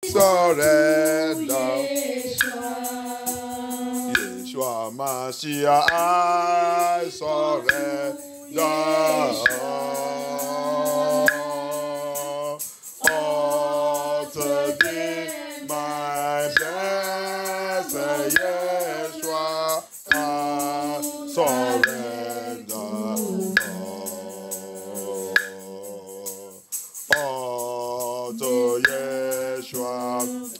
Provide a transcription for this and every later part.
surrender. Yeshua Mashiach, I surrender. All to thee, my blessed Yeshua, I surrender. All to Yeshua,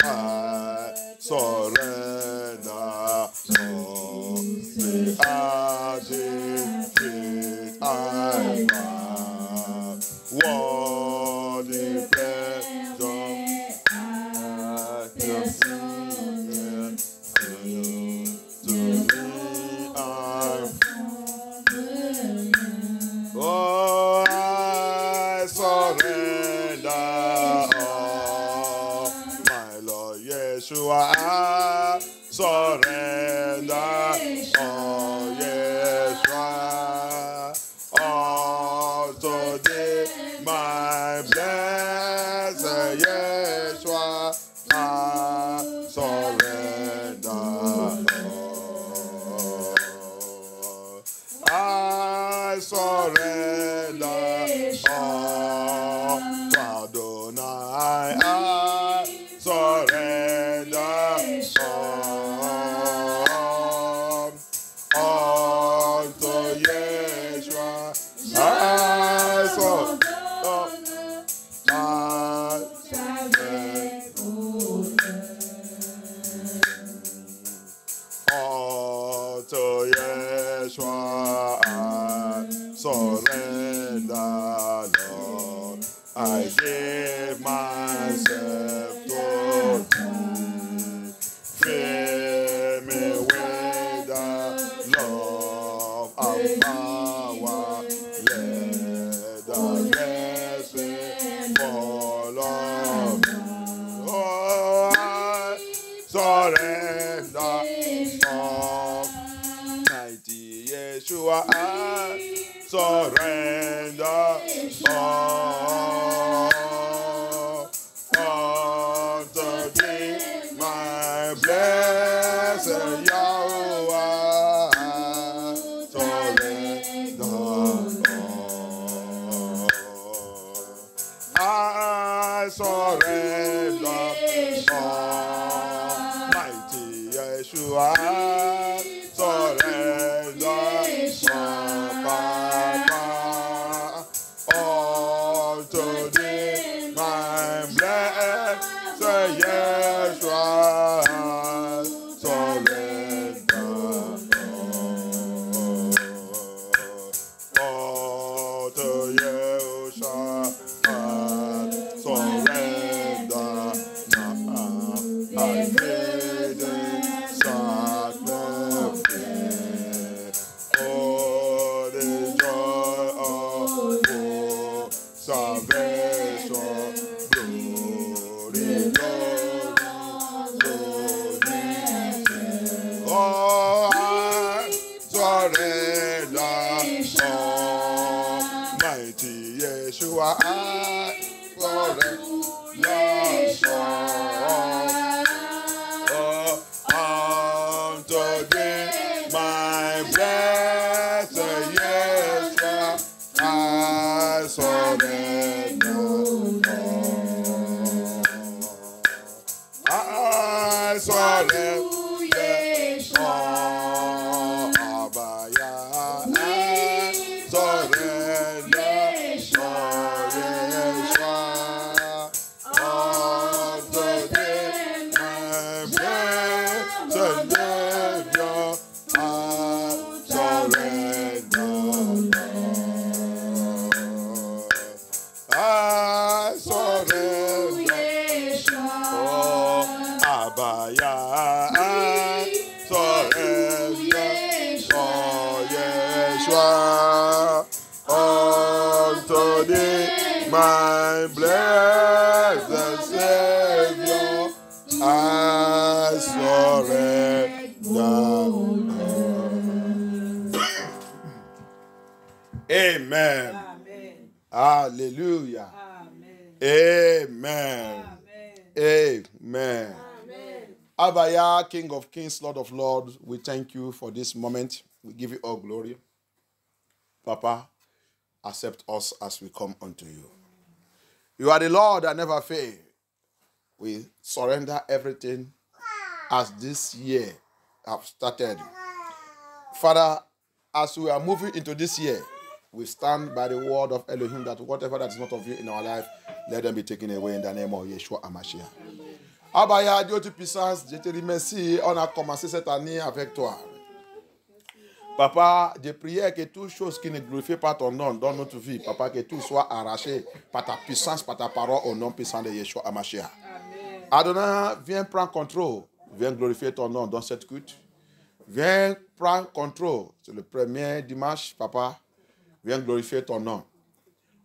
I surrender. All the attitude I have. What the pleasure I can see to me oh, I surrender all, my Lord Yeshua, I surrender all, Yeshua, all to thee, my blessed Yeshua, I surrender all. I surrender all to Adonai. I surrender all to Yeshua. I surrender all to Yeshua. Surrender, Lord. I give myself to thee. Fill me with the love and power. Let the blessing fall on me. Oh, I surrender all. Mighty Yeshua, I surrender all to thee, my blessed Yahweh. Surrender all. I surrender all. Mighty Yeshua, surrender all to thee, my blessed Yeshua, surrender all to Yeshua, surrender now. I made it sacrifice. Oh, the joy of full salvation, glory, glory. Oh, I surrender all, mighty Yeshua, I surrender all. Unto thee, my blessed Yeshua, I surrender all. I surrender all. Abaya, I surrender all, Yeshua. Unto thee, my blessed Savior, I surrender all. I surrender all. Abaya, I surrender all, Yeshua. Unto thee, my blessed Savior, I surrender. Amen. Amen. Hallelujah. Amen. Amen. Amen. Abaya, King of Kings, Lord of Lords, we thank you for this moment. We give you all glory. Papa, accept us as we come unto you. You are the Lord that never fail. We surrender everything as this year have started. Father, as we are moving into this year, we stand by the word of Elohim that whatever that is not of you in our life, let them be taken away in the name of Yeshua HaMashiach. Abaya, Dieu Tout-Puissance, je te remercie, on a commencé cette année avec toi. Papa, je priais que toute chose qui ne glorifie pas ton nom dans notre vie, Papa, que tout soit arraché par ta puissance, par ta parole au nom puissant de Yeshua HaMashiach. Adonai, viens prendre contrôle, viens glorifier ton nom dans cette culte. Viens prendre contrôle. C'est le premier dimanche, Papa. Viens glorifier ton nom.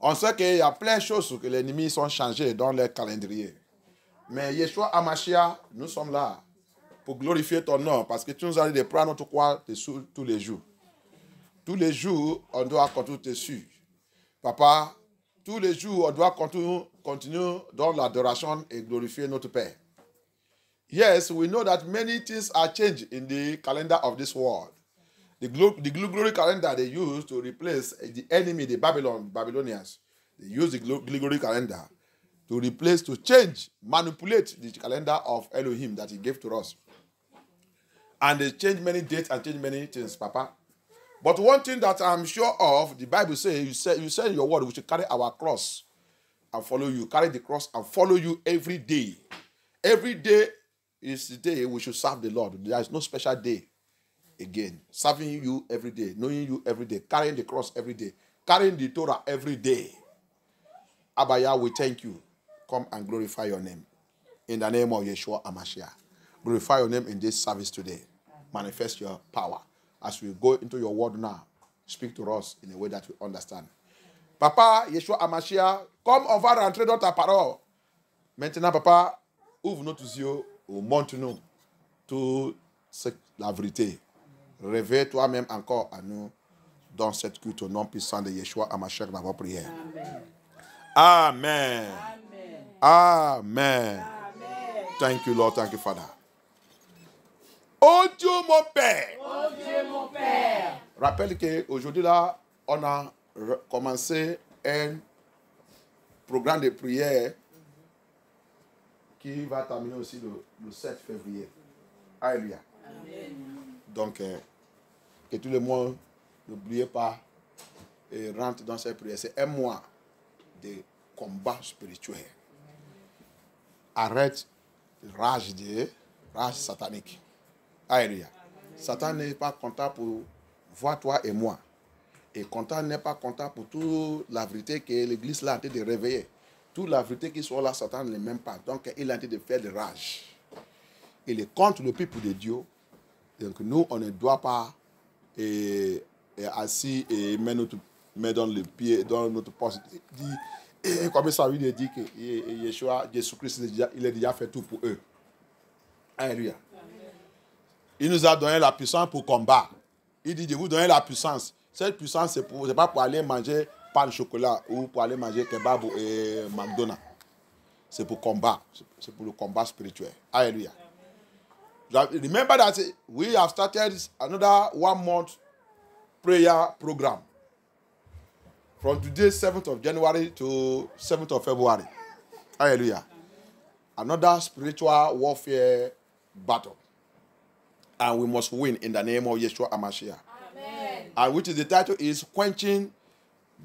On sait qu'il y a plein de choses que les ennemis sont changés dans leur calendrier. Mais Yeshua HaMashiach, nous sommes là pour glorifier ton nom parce que tu nous as dit de prendre notre croix tous les jours. Tous les jours, on doit continuer te suivre. Papa, tous les jours, on doit continuer dans l'adoration et glorifier notre Père. Yes, we know that many things are changed in the calendar of this world. The Gregorian calendar they use to replace the enemy, the Babylonians. They use the Gregorian calendar to change, manipulate the calendar of Elohim that he gave to us. And they change many dates and change many things, Papa. But one thing that I'm sure of, the Bible says, you say in your word, we should carry our cross and follow you. Carry the cross and follow you every day. Every day is the day we should serve the Lord. There is no special day again. Serving you every day, knowing you every day, carrying the cross every day, carrying the Torah every day. Abaya, we thank you. Come and glorify your name. In the name of Yeshua HaMashiach. Glorify your name in this service today. Manifest your power. As we go into your word now, speak to us in a way that we understand. Papa, Yeshua HaMashiach, comme on va rentrer dans ta parole. Maintenant, Papa, ouvre nos yeux. Montre-nous toute la vérité. Réveille-toi-même encore à nous dans cette culte au nom puissant de Yeshua HaMashiach dans vos prières. Amen. Amen. Amen. Amen. Thank you, Lord. Thank you, Father. Oh Dieu, mon Père. Oh Dieu, mon Père. Rappelle qu'aujourd'hui, là, on a commencé un programme de prière qui va terminer aussi le 7 février. Alléluia. Amen. Donc, que tout le monde, n'oubliez pas, et rentre dans cette prière. C'est un mois de combat spirituel. Arrête rage satanique. Alléluia. Satan n'est pas content pour voir toi et moi. Et content n'est pas content pour toute la vérité que l'église là a été de réveiller. Toute la vérité qui soit là, Satan ne l'aime pas. Donc, il a été de faire de rage. Il est contre le peuple de Dieu. Donc, nous, on ne doit pas assis et mettre notre main dans le pied, dans notre poste. Comme ça, il dit que Yeshua, Jésus-Christ, il a déjà fait tout pour eux. Alléluia. Il nous a donné la puissance pour combattre. Il dit de vous donner la puissance. Cette puissance, c'est pas pour aller manger pain de chocolat ou pour aller manger kebab et McDonald's. C'est pour combat. C'est pour le combat spirituel. Alléluia. Remember that we have started another 1 month prayer program. From today, 7th of January to 7th of February. Hallelujah. Another spiritual warfare battle. And we must win in the name of Yeshua HaMashiach. Amen. And which is the title is Quenching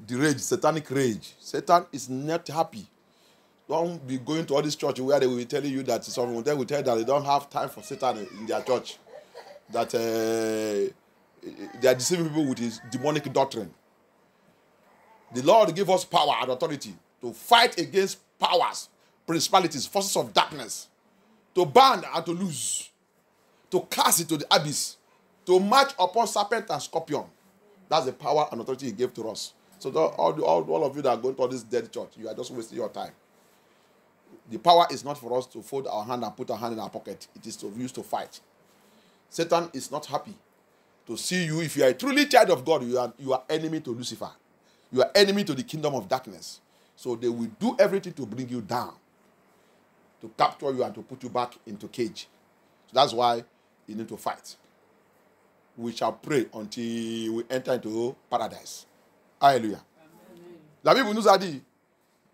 the Rage, Satanic Rage. Satan is not happy. Don't be going to all this church where they will be telling you that some of them will tell you that they don't have time for Satan in their church. That they are deceiving people with his demonic doctrine. The Lord gave us power and authority to fight against powers, principalities, forces of darkness, to bind and to loose, to cast into the abyss, to march upon serpent and scorpion. That's the power and authority he gave to us. So all of you that are going to this dead church, you are just wasting your time. The power is not for us to fold our hand and put our hand in our pocket. It is to use to fight. Satan is not happy to see you. If you are a truly child of God, you are enemy to Lucifer. You are enemy to the kingdom of darkness. So they will do everything to bring you down. to capture you and to put you back into cage. So that's why you need to fight. We shall pray until we enter into paradise. Alléluia. La Bible nous a dit,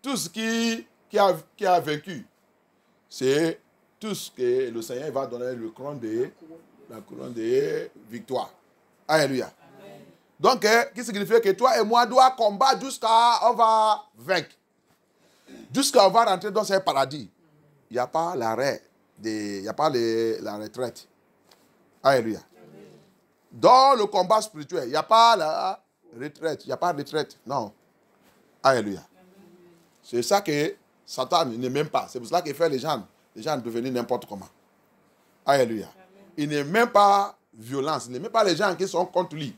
tout ce qui a vaincu, c'est tout ce que le Seigneur va donner la couronne de victoire. Alléluia. Donc, qui signifie que toi et moi doit combattre jusqu'à on va vaincre. Jusqu'à on va rentrer dans ce paradis. Il n'y a pas l'arrêt, il n'y a pas la retraite. Alléluia. Dans le combat spirituel, il n'y a pas la retraite. Il n'y a pas de retraite. Non. Alléluia. C'est ça que Satan n'aime pas. C'est pour cela qu'il fait les gens devenir n'importe comment. Alléluia. Il n'aime même pas violence. Il n'aime même pas les gens qui sont contre lui.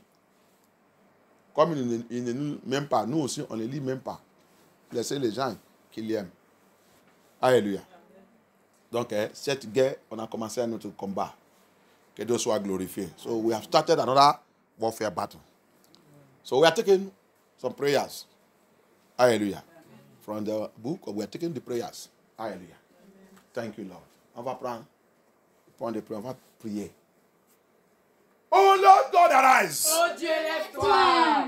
Comme il ne nous même pas. Nous aussi, on ne les lit même pas. Laissez les gens qui l'aiment. Alléluia. Donc, cette guerre, on a commencé notre combat. Que Dieu soit glorifié. So, we have started another warfare battle. So, we are taking some prayers. Hallelujah. From the book, we are taking the prayers. Hallelujah. Thank you, Lord. On va prendre de prière. On va prier. Oh Lord God, arise. Oh Dieu, lève-toi.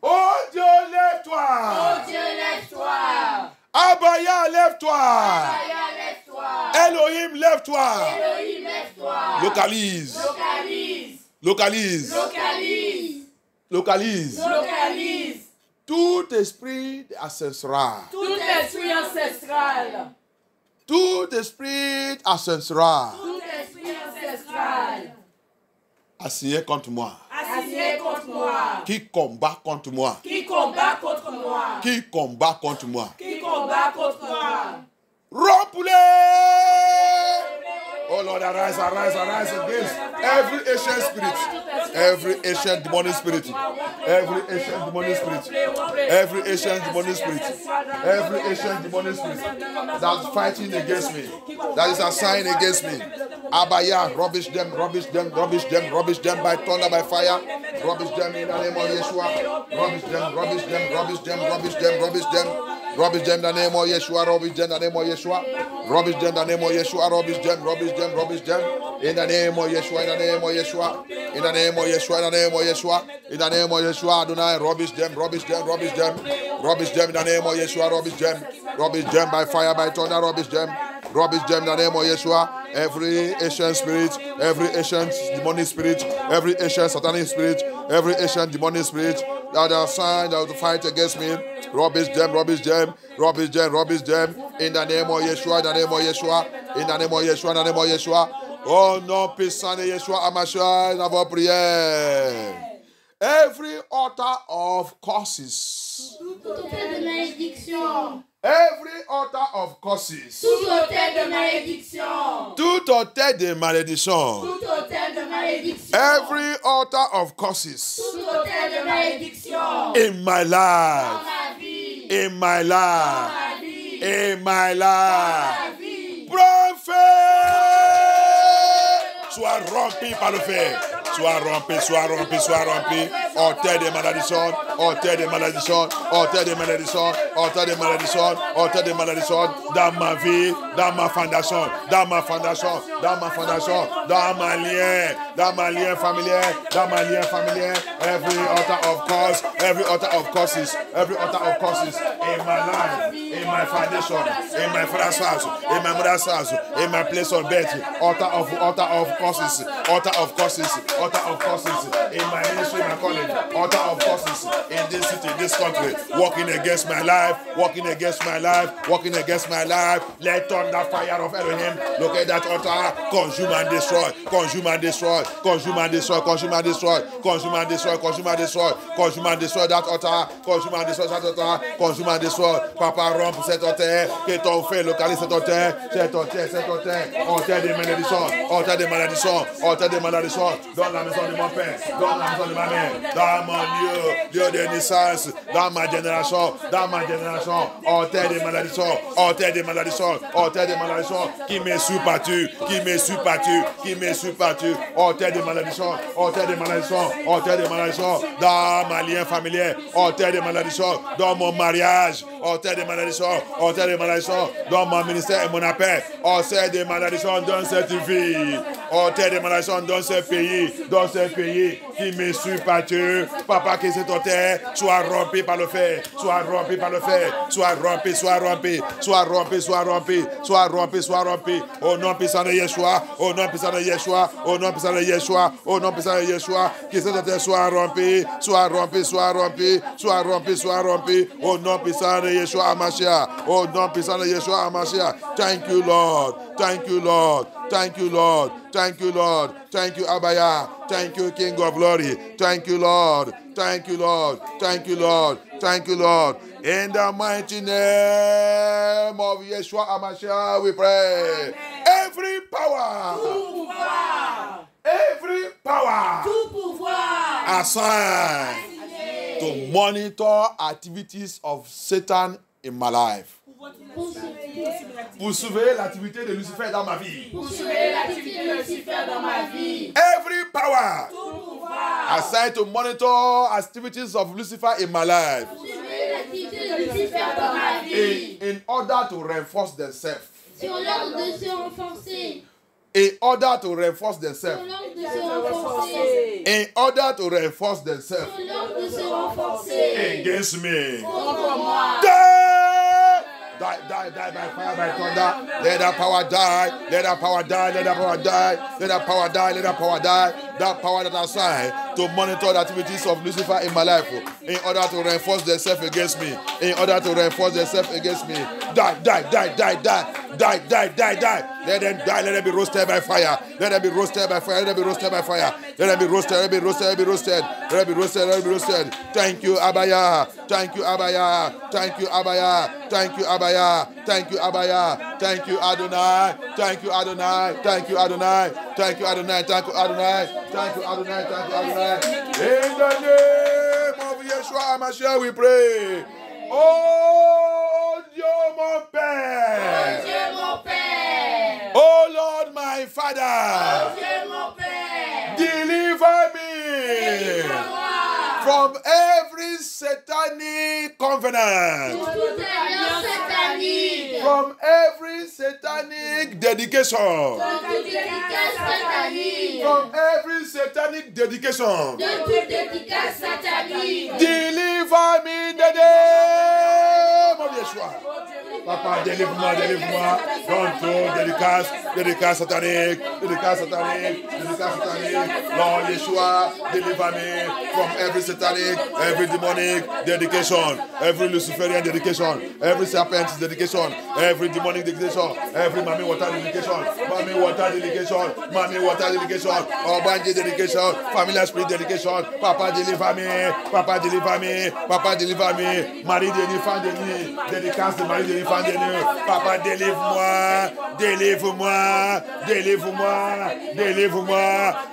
Oh Dieu, lève-toi. Oh Dieu, lève-toi. Abaya, lève-toi. Abaya, lève-toi. Elohim, lève-toi. Elohim, lève-toi. Localise. Localise. Localise. Localise. Localise. Localise. Tout esprit ancestral. Tout esprit ancestral. Tout esprit ancestral. Tout esprit ancestral. Assigné contre moi. Assigné contre moi. Qui combat contre moi. Qui combat contre moi. Qui combat contre moi. Qui combat contre moi. Rompe-les! Oh Lord, arise, arise, arise against every ancient spirit. Every ancient demonic spirit. Every ancient demonic spirit. Every ancient demonic spirit. Every ancient demonic spirit that's fighting against me. That is assigned against me. Abaya, rubbish them, rubbish them, rubbish them, rubbish them by thunder, by fire. Rubbish them in the name of Yeshua. Rubbish them, rubbish them, rubbish them, rubbish them, rubbish them. Rubbish them in the name of Yeshua. Rubbish them in the name of Yeshua. Rubbish them in the name of Yeshua. Rubbish them, rubbish them, rubbish them. In the name of Yeshua, in the name of Yeshua. In the name of Yeshua, in the name of Yeshua. In the name of Yeshua, Adonai, rubbish them, rubbish them, rubbish them. Rubbish them in the name of Yeshua, rubbish them. Rubbish them by fire, by thunder, rubbish them. Rubbish them in the name of Yeshua. Every ancient spirit, every ancient demonic spirit, every ancient satanic spirit, every ancient demonic spirit that are assigned to fight against me, rubbish them, rubbish them, rubbish them, rubbish them. In the name of Yeshua, in the name of Yeshua, in the name of Yeshua, in the name of Yeshua. Oh non, puissant de Yeshua, Amashua, dans vos prières. Every altar of curses. Tout autel de malédiction. Every altar of curses. Tout autel de malédiction. Tout autel de malédiction. Tout autel de malédiction. Every altar of curses. Tout autel de malédiction. In my Dans life. ma vie. In my Dans life. ma vie. In my Dans life. ma vie. Prends feu. Sois rompu par le feu. Sois rompu, sois rompu, sois rompu. Autel de malédiction, autel de malédiction, autel de malédiction, autel de malédiction, autel de malédiction. Dans ma vie, dans ma fondation, dans ma fondation, dans ma fondation, dans ma lien familier, dans ma lien familier. Every altar of curse, every altar of curses, every altar of curses in my life, in my foundation, in my father's house, in my mother's house, in my place of birth. Altar of curses, altar of curses, altar of curses in my ministry, my calling. Altar of curses in this city, this country, working against my life, working against my life, working against my life. Let thunder fire of Elohim locate that altar, consume and destroy, consume and destroy, consume and destroy, consume and destroy, consume and destroy, consume and destroy, consume and destroy that altar, consume and destroy that altar, consume and destroy. Papa, rompe cet autel, que ton feu localise cet autel, cet autel, cet autel, autel de malédiction, autel de malédiction, autel de malédiction, dans la maison de mon père, dans la maison de ma mère, dans mon lieu de naissance, dans ma génération, ôtez des malédictions, ôtez des malédictions, ôtez des malédictions, qui me suit partout, qui me suit partout, qui me suit partout, ôtez des malédictions, ôtez des malédictions, ôtez des malédictions, dans ma lien familier, ôtez des malédictions, dans mon mariage, ôtez des malédictions, ôtez des malédictions, dans mon ministère et mon appel, ôtez des malédictions dans cette vie, ôtez des malédictions dans ce pays, qui me suit partout, papa qui s'est ôté, soit rompu par le feu, soit rompu par le feu, soit rompu, soit rompu, soit rompu, soit rompu, soit rompu, soit rompu, au nom puissant de Yeshua, au nom puissant de Yeshua, au nom puissant de Yeshua, au nom puissant de Yeshua, qui s'est ôté, soit rompu, soit rompu, soit rompu, soit rompu, soit rompu, au nom puissant de Yeshua Amashia, au nom puissant de Yeshua Amashia. Thank you, Lord. Thank you, Lord. Thank you, Lord. Thank you, Lord. Thank you, Abaya. Thank you, King of Glory. Thank you, Lord. Thank you, Lord. Thank you, Lord. Thank you, Lord. In the mighty name of Yeshua Amashia, we pray. Every power. Every power. Assigned to monitor activities of Satan in my life. Pour surveiller l'activité de Lucifer dans ma vie. Every power assigned to monitor activities of Lucifer in my life. In order to reinforce themselves. In order to reinforce themselves. In order to reinforce themselves. Against me. Die by fire, by thunder. Let that power die. Let that power die. Let that power die. Let that power die. Let that power die. That power that assigned to monitor the activities of Lucifer in my life, in order to reinforce themselves against me. In order to reinforce themselves against me. Die. Let them die. Let them be roasted by fire. Let them be roasted by fire. Let them be roasted by fire. Let them be roasted. Let them be roasted. Let them be roasted. Let them be roasted. Let them be roasted. Thank you, Abaya. Thank you, Abaya. Thank you, Abaya. Thank you, Abaya. Thank you, Abaya. Thank you, Adonai. Thank you, Adonai. Thank you, Adonai. Thank you, Adonai. Thank you, Adonai. Thank you, Adonai. Thank you, Adonai. In the name of Yeshua HaMashiach, we pray. Oh Dieu mon Père. Oh Lord my Father. Deliver me from every satanic covenant. From every satanic dedication. From every satanic dedication. Deliver me in the name of Yeshua. Papa, délivre-moi. Don't throw dédicace satanique. Lord Yeshua, deliver me from every satanic, every demonic dedication, every Luciferian dedication, every serpent dedication, every demonic dedication, every Mami water dedication, Obanji dedication, familiar spirit dedication. Papa, deliver me. Marie Denis, dédicace de Marie Denis. Papa, délivre-moi.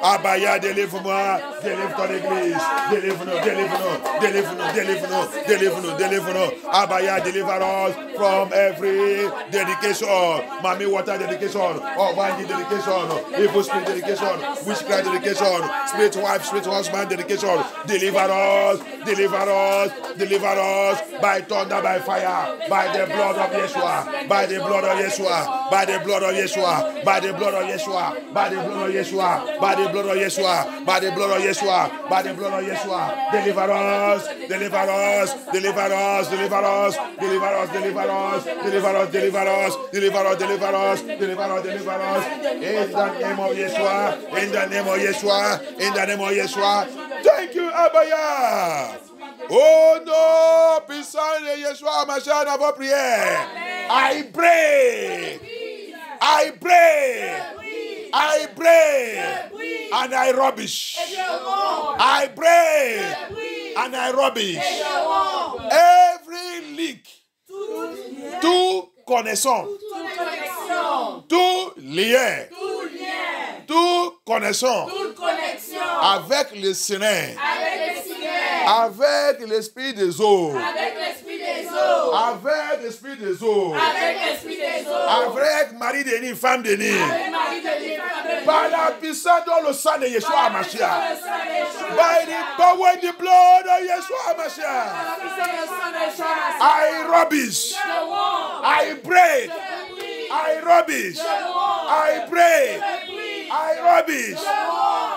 Abaya, délivre-moi. Délivre ton église. Délivre-nous. Abaya, deliver us from every dedication. Mami water dedication. Obanji dedication. Evil spirit dedication. Witchcraft dedication. Spirit wife, spirit husband dedication. Deliver us. By thunder, by fire, by the blood of Yeshua. By the blood of Yeshua. Deliver us. In the name of Yeshua. Thank you, Abaya. Oh non, puissant de Yeshua HaMashiach, dans vos prières. I pray. And I rubbish. I pray. And I rubbish. Every leak. Tout connaissance. Tout lien. Tout connexion. Avec le Seigneur. Avec l'esprit des eaux. Avec l'esprit des eaux. Avec l'esprit des eaux. Avec l'esprit des eaux. Avec Marie-Denis, femme Denis. Avec Marie-Denis, femme Denis. Par la puissance dans le sang de Yeshua HaMashiach. By the power in the blood of Yeshua HaMashiach. I rubbish. I break. I rubbish. I break. I rubbish.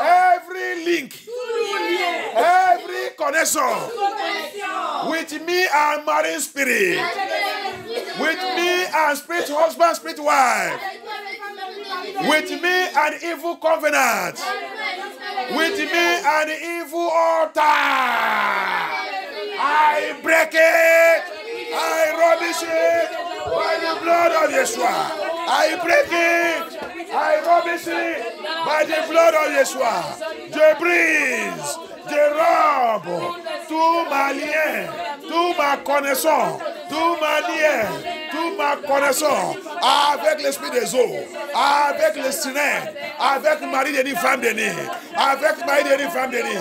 Every link. Every connection with me and marine spirit. With me and spirit husband, spirit wife. With me and evil covenant. With me and evil altar. I break it. I rubbish it by the blood of Yeshua. I break it. I rubbish it by the blood of Yeshua. Je brise, je robe tout ma lien, tout ma connaissance, tout ma lien, toute ma connaissance avec l'esprit des eaux, avec le sirène, avec Marie-Denis, femme Denis, avec Marie-Denis, femme Denis,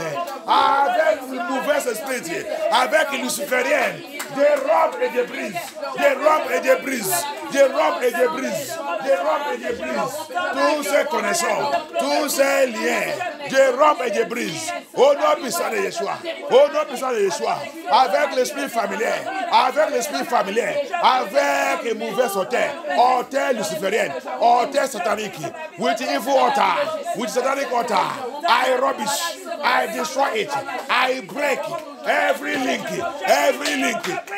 avec le mauvais esprit, avec Luciférienne, des robes et des brises, des robes et des brises, des robes et des brises, des robes et des brises, tous ces connaissances, tous ces liens, des robes et des brises, au nom puissant de Yeshua, au nom puissant de Yeshua, avec l'esprit familier, avec l'esprit familier, avec les mauvais autel luciférienne, autel satanique, with evil altar, with satanic altar, I rubbish, I destroy it, I break every link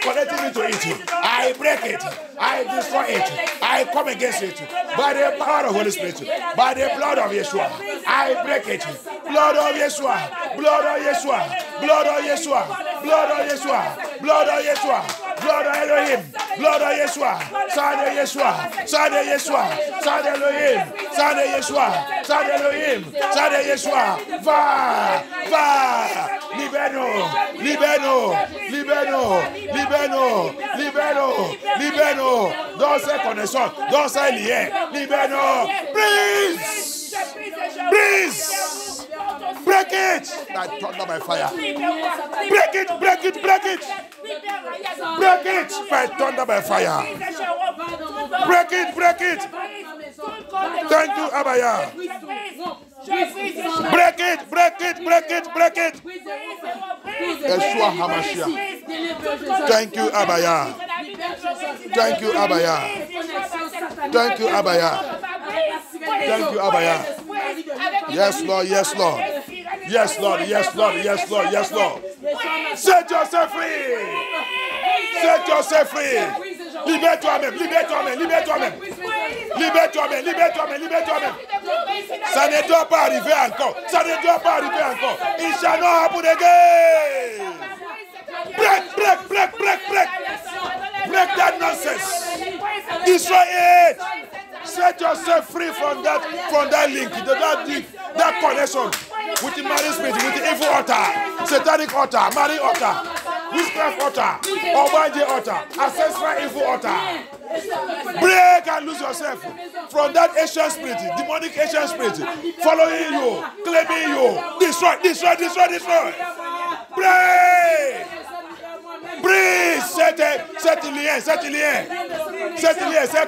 connecting me to it. I break it, I destroy it, I come against it by the power of the Holy Spirit, by the blood of Yeshua. I break it, blood of Yeshua, blood of Yeshua, blood of Yeshua, blood of Yeshua, blood of Yeshua, blood of Elohim, blood of Yeshua, Son of Yeshua, Son of Yeshua, Son of Elohim, Son of Yeshua, Son of Elohim, Son of Yeshua, va, libère-nous, libère-nous, libère-nous, libère-nous, libère-nous, libère-nous, dans ces connaissances, dans ces liens, libère-nous, please, please. Break it! I thunder by fire. Break it, break it, break it. Break it by thunder by fire. Break it, break it. Thank you, Abaya. Break it, break it, break it, break it. Yeshua HaMashiach. Thank you, Abaya. Thank you, Abaya. Thank you, Abaya. Thank you, Abaya. Yes, Lord, yes, Lord. Yes, Lord, yes, Lord, yes, Lord, yes, Lord. Set yourself free. Set yourself free. Libère toi-même, libère toi-même, libère toi-même. Libère toi-même, libère toi-même, libère toi-même. Ça ne doit pas arriver encore. Ça ne doit pas arriver encore. It shall not happen again. Break, break, break, break, break. Break that nonsense. Destroy it. Set yourself free from that link, that connection with the marine spirit, with the evil altar, satanic altar, marine altar, witchcraft altar, Obanje altar, ancestral evil altar. Break and lose yourself from that ancient spirit, demonic ancient spirit, following you, claiming you. Destroy, destroy, destroy, destroy. Break. Brise cette lien, cette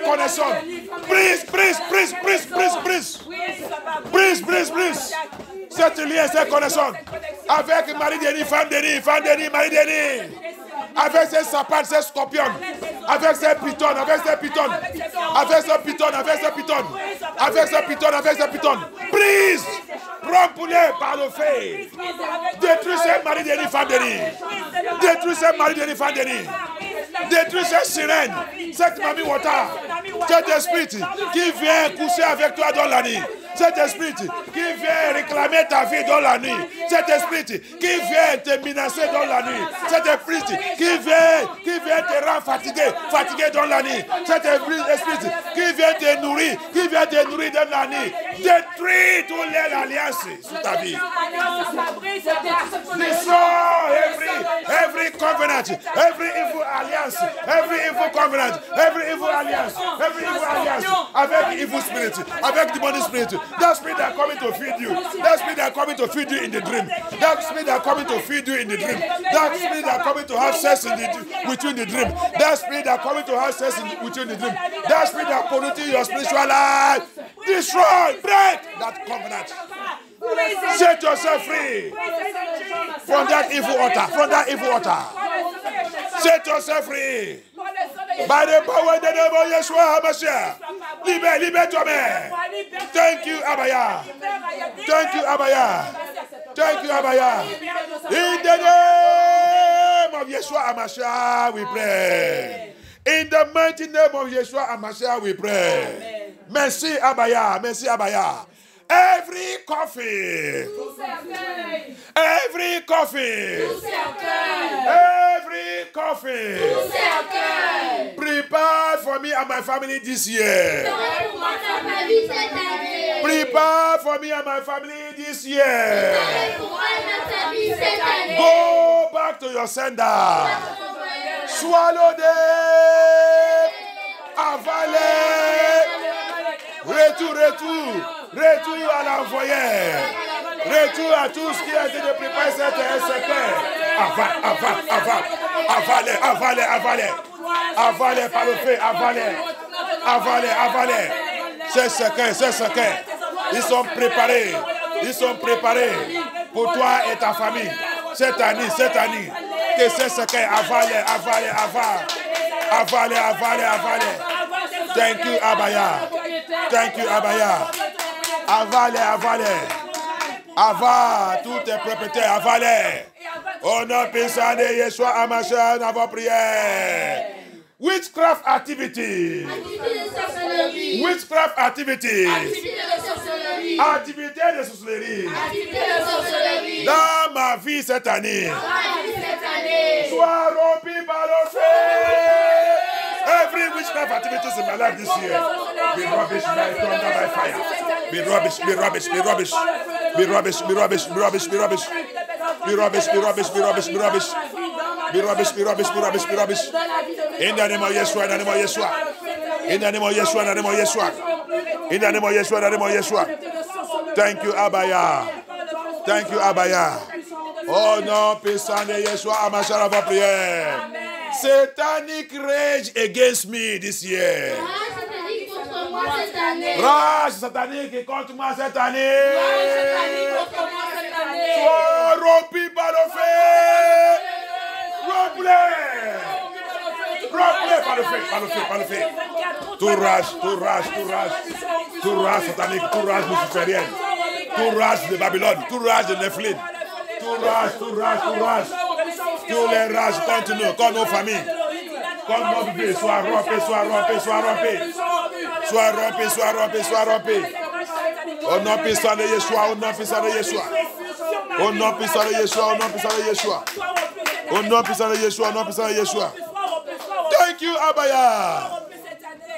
connexion. Brise. Cette lien, cette connexion. Avec Marie-Denis, femme Denis, Marie-Denis. Avec ses sapins, ses scorpions. Avec ses pitons, Brise. Prends poulet par le feu. Détruis ces Marie-Denis, femme Denis. Détruis ces sirènes, cette mamie Wata, cet esprit qui vient coucher avec toi dans la nuit, cet esprit qui vient réclamer ta vie dans la nuit, cet esprit qui vient te menacer dans la nuit, cet esprit qui vient te rendre fatigué dans la nuit, cet esprit qui vient te nourrir, qui vient viens te nourrir de la nuit. Détruis toutes les alliances sur ta vie. Destroy every covenant, every evil alliance, every evil covenant, every evil alliance avec evil spirit, avec demonic spirit. That spirit that coming to feed you. That spirit that coming to feed you in the dream. That spirit that coming to feed you in the dream. That spirit that coming to have sex with you in the dream. That spirit that coming to have sex with you in the dream. That spirit that polluting your spiritual life. Destroy, break that covenant. Set yourself free from that evil altar. From that evil altar. Set yourself free. By the power in the name of Yeshua HaMashiach. Libère toi-même. Thank you, Abaya. Thank you, Abaya. Thank you, Abaya. In the name of Yeshua HaMashiach, we pray. In the mighty name of Yeshua HaMashiach, we pray. Merci, Abaya. Merci, Abaya. Every coffin, every coffin, every coffin, prepare for me and my family this year. Prepare for me and my family this year. Go back to your sender. Swallow them. Avaler. Retour à l'envoyé. Retour à tout ce qui a été préparé cet secret. Avaler par le feu, avaler. C'est secret. Ils sont préparés pour toi et ta famille. Cette année. Que c'est secret, avaler. Thank you, Abaya. Avaler. Tout est propriétaire, avaler. Au nom puissant de Yeshua HaMashiach, nous avons prié. Witchcraft activity. Activité de sorcellerie. Dans ma vie cette année. Sois rompu par le feu. Every witchcraft activities in my life this year. Be rubbish by thunder, by fire. Be rubbish. In the name of Yeshua. Thank you, Abaya. Oh non, puissant de Yeshua HaMashiach, va prier. Satanic rage against me this year. Rage satanique contre moi cette année. Sois rompu par le feu. Remplis par le feu. Tout rage satanique, tout rage luciférienne, tout rage de Babylone, tout rage de Nephilim, tout rage. Tous les rages contre nous, contre nos familles, contre notre vie, sois rompé. Au nom puissant de Yeshua.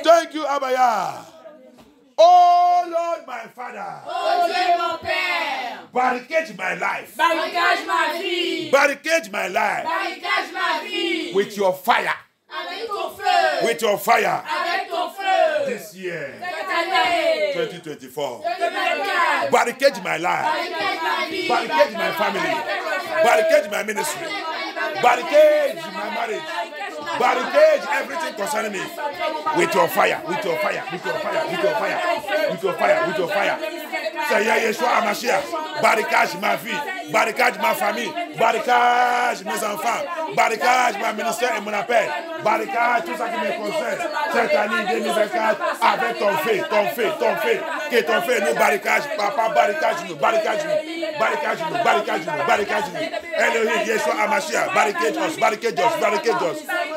Thank you, Abaya. Oh Lord, my Father. Oh Dieu, mon Père. Barricade my life. Barricade ma vie. Barricade my life. Barricade ma vie. With your fire. Avec ton feu. With your fire. Avec ton feu. This year. Cette année. 2024. 2024. Barricade my life. Barricade ma vie. Barricade my family. Barricade my ministry. Barricade my marriage. Barricade everything concerning me. With your fire. Seigneur Yeshua HaMashiach, barricade ma vie, barricade ma famille, barricade mes enfants, barricade ma ministère et mon appel, barricade tout ça qui me concerne cette année 2024 avec ton feu. Que ton feu nous barricade, papa, barricade nous. Elohim Yeshua HaMashiach, barricade us.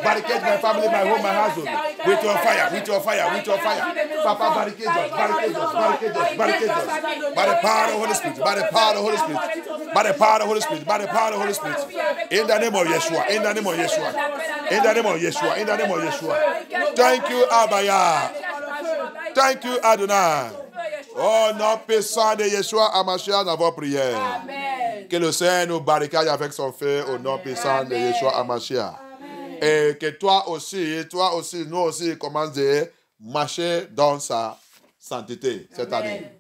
Barricade my family, my home, my household. With your fire. Papa, barricade us. By the power of the Holy Spirit. In the name of Yeshua. Thank you, Abaya. Thank you, Adonai. Au nom puissant de Yeshua Hamashiach, nous avons prié. Amen. Que le Seigneur nous barricade avec son feu au nom puissant de Yeshua Hamashiach. Et que toi aussi, nous aussi, commence à marcher dans sa sainteté cette année.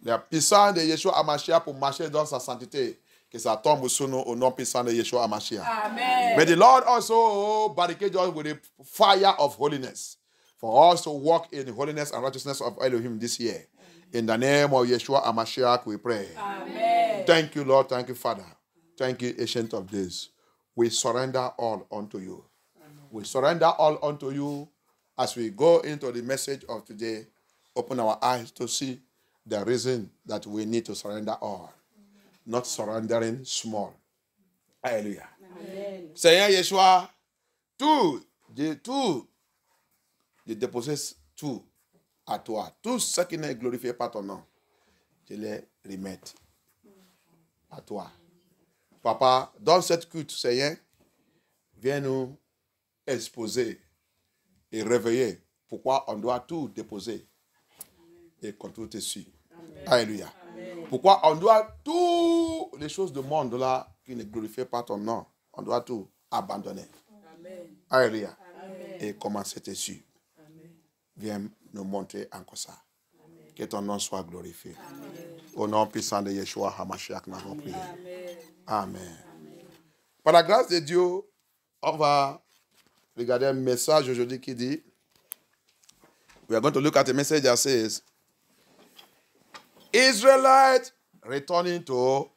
La puissance de Yeshua Hamashiach pour marcher dans sa sainteté. Que ça tombe sur nous au nom puissant de Yeshua Hamashiach. Amen. May the Lord also barricade us with the fire of holiness. For us to walk in the holiness and righteousness of Elohim this year. In the name of Yeshua Hamashiach, we pray. Amen. Thank you, Lord. Thank you, Father. Thank you, Ancient of Days. We surrender all unto you. We surrender all unto you as we go into the message of today. Open our eyes to see the reason that we need to surrender all. Not surrendering small. Hallelujah. Amen. Seigneur Yeshua, je dépose tout à toi. Tout ce qui n'est glorifié par ton nom, je les remets à toi. Papa, dans cette culte, Seigneur, viens nous exposer et réveiller pourquoi on doit tout déposer et qu'on tout te suit. Alléluia. Pourquoi on doit toutes les choses du monde là qui ne glorifient pas ton nom, on doit tout abandonner. Amen. Alléluia. Amen. Et commencer te suivre. Viens nous montrer encore ça. Amen. Que ton nom soit glorifié. Amen. Au nom puissant de Yeshua Hamashiach, nous avons prié. Amen. Amen. Par la grâce de Dieu, on va regarder un message aujourd'hui qui dit, we are going to look at a message that says, Israelites returning to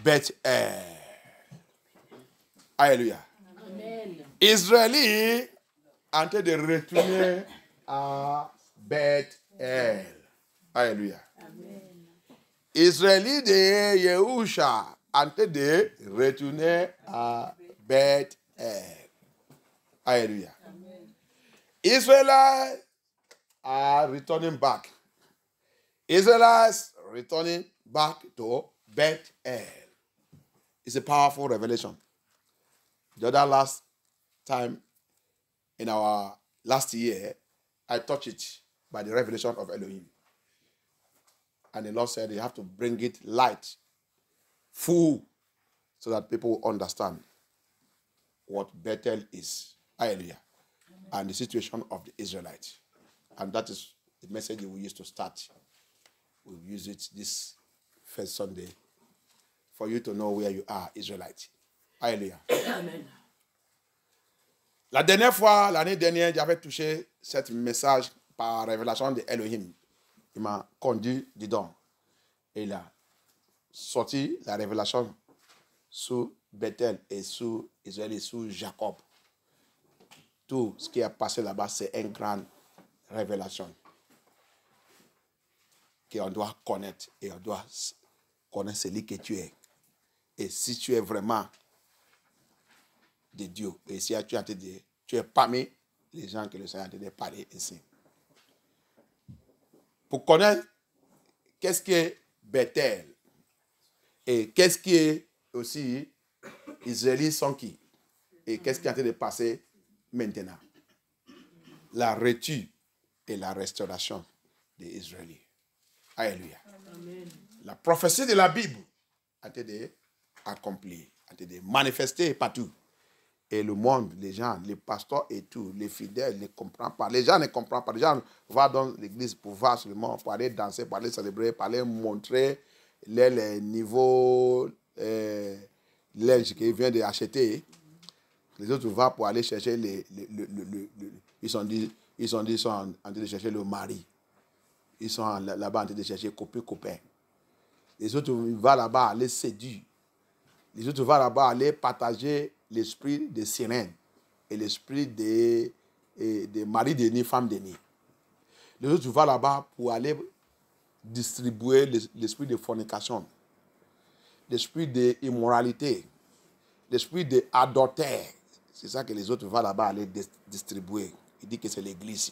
Bethel. Alléluia. Amen. Israéliens en train de retourner à Bethel. Alléluia. Israéliens de Yehusha en train de retourner à Bethel. Alléluia. Israelites are returning back. Israelites returning back to Bethel. It's a powerful revelation. The other last time in our last year, I touched it by the revelation of Elohim. And the Lord said you have to bring it light, full, so that people will understand what Bethel is. Hallelujah. And the situation of the Israelites. And that is the message we used to start. We'll use it this first Sunday for you to know where you are, Israelites. Hallelujah. Amen. La dernière fois, l'année dernière, j'avais touché ce message par révélation de Elohim. Il m'a conduit dedans. Et il a sorti la révélation sur Bethel et sur Israël et sur Jacob. Tout ce qui est passé là-bas, c'est une grande révélation qu'on doit connaître et on doit connaître celui que tu es. Et si tu es vraiment de Dieu, et si tu es parmi les gens que le Seigneur a de parler ici. Pour connaître qu'est-ce qu'est Bethel et qu'est-ce qui est aussi Israéliens sont qui et qu'est-ce qui est en train de passer maintenant. La retour et la restauration des Israéliens. Alléluia. La prophétie de la Bible a été accomplie, a été manifestée partout. Et le monde, les gens, les pasteurs et tout, les fidèles ne comprennent pas. Les gens ne comprennent pas. Les gens vont dans l'église pour voir seulement, pour aller danser, pour aller célébrer, pour aller montrer les niveaux, linge qu'ils viennent d'acheter. Les autres vont pour aller chercher ils sont en train de chercher le mari. Ils sont là-bas en train de chercher copain. Les autres vont là-bas aller séduire. Les autres vont là-bas aller partager l'esprit de sirène et l'esprit de mari déni, femme déni. Les autres vont là-bas pour aller distribuer l'esprit de fornication, l'esprit d'immoralité, l'esprit d'adultère. C'est ça que les autres vont là-bas aller distribuer. Il dit que c'est l'église.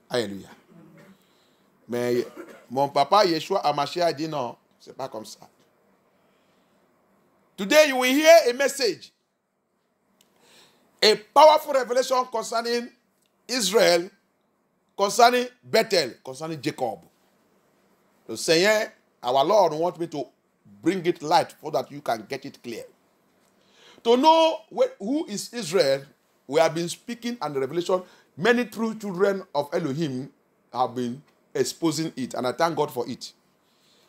Alléluia. Mais mon papa Yeshua Hamashiach a dit non, c'est pas comme ça. Today you will hear a message, a powerful revelation concerning Israel concerning Bethel, concerning Jacob. The Seigneur, our Lord, wants me to bring it light so that you can get it clear. To know who is Israel, we have been speaking and the revelation, many true children of Elohim have been exposing it, and I thank God for it.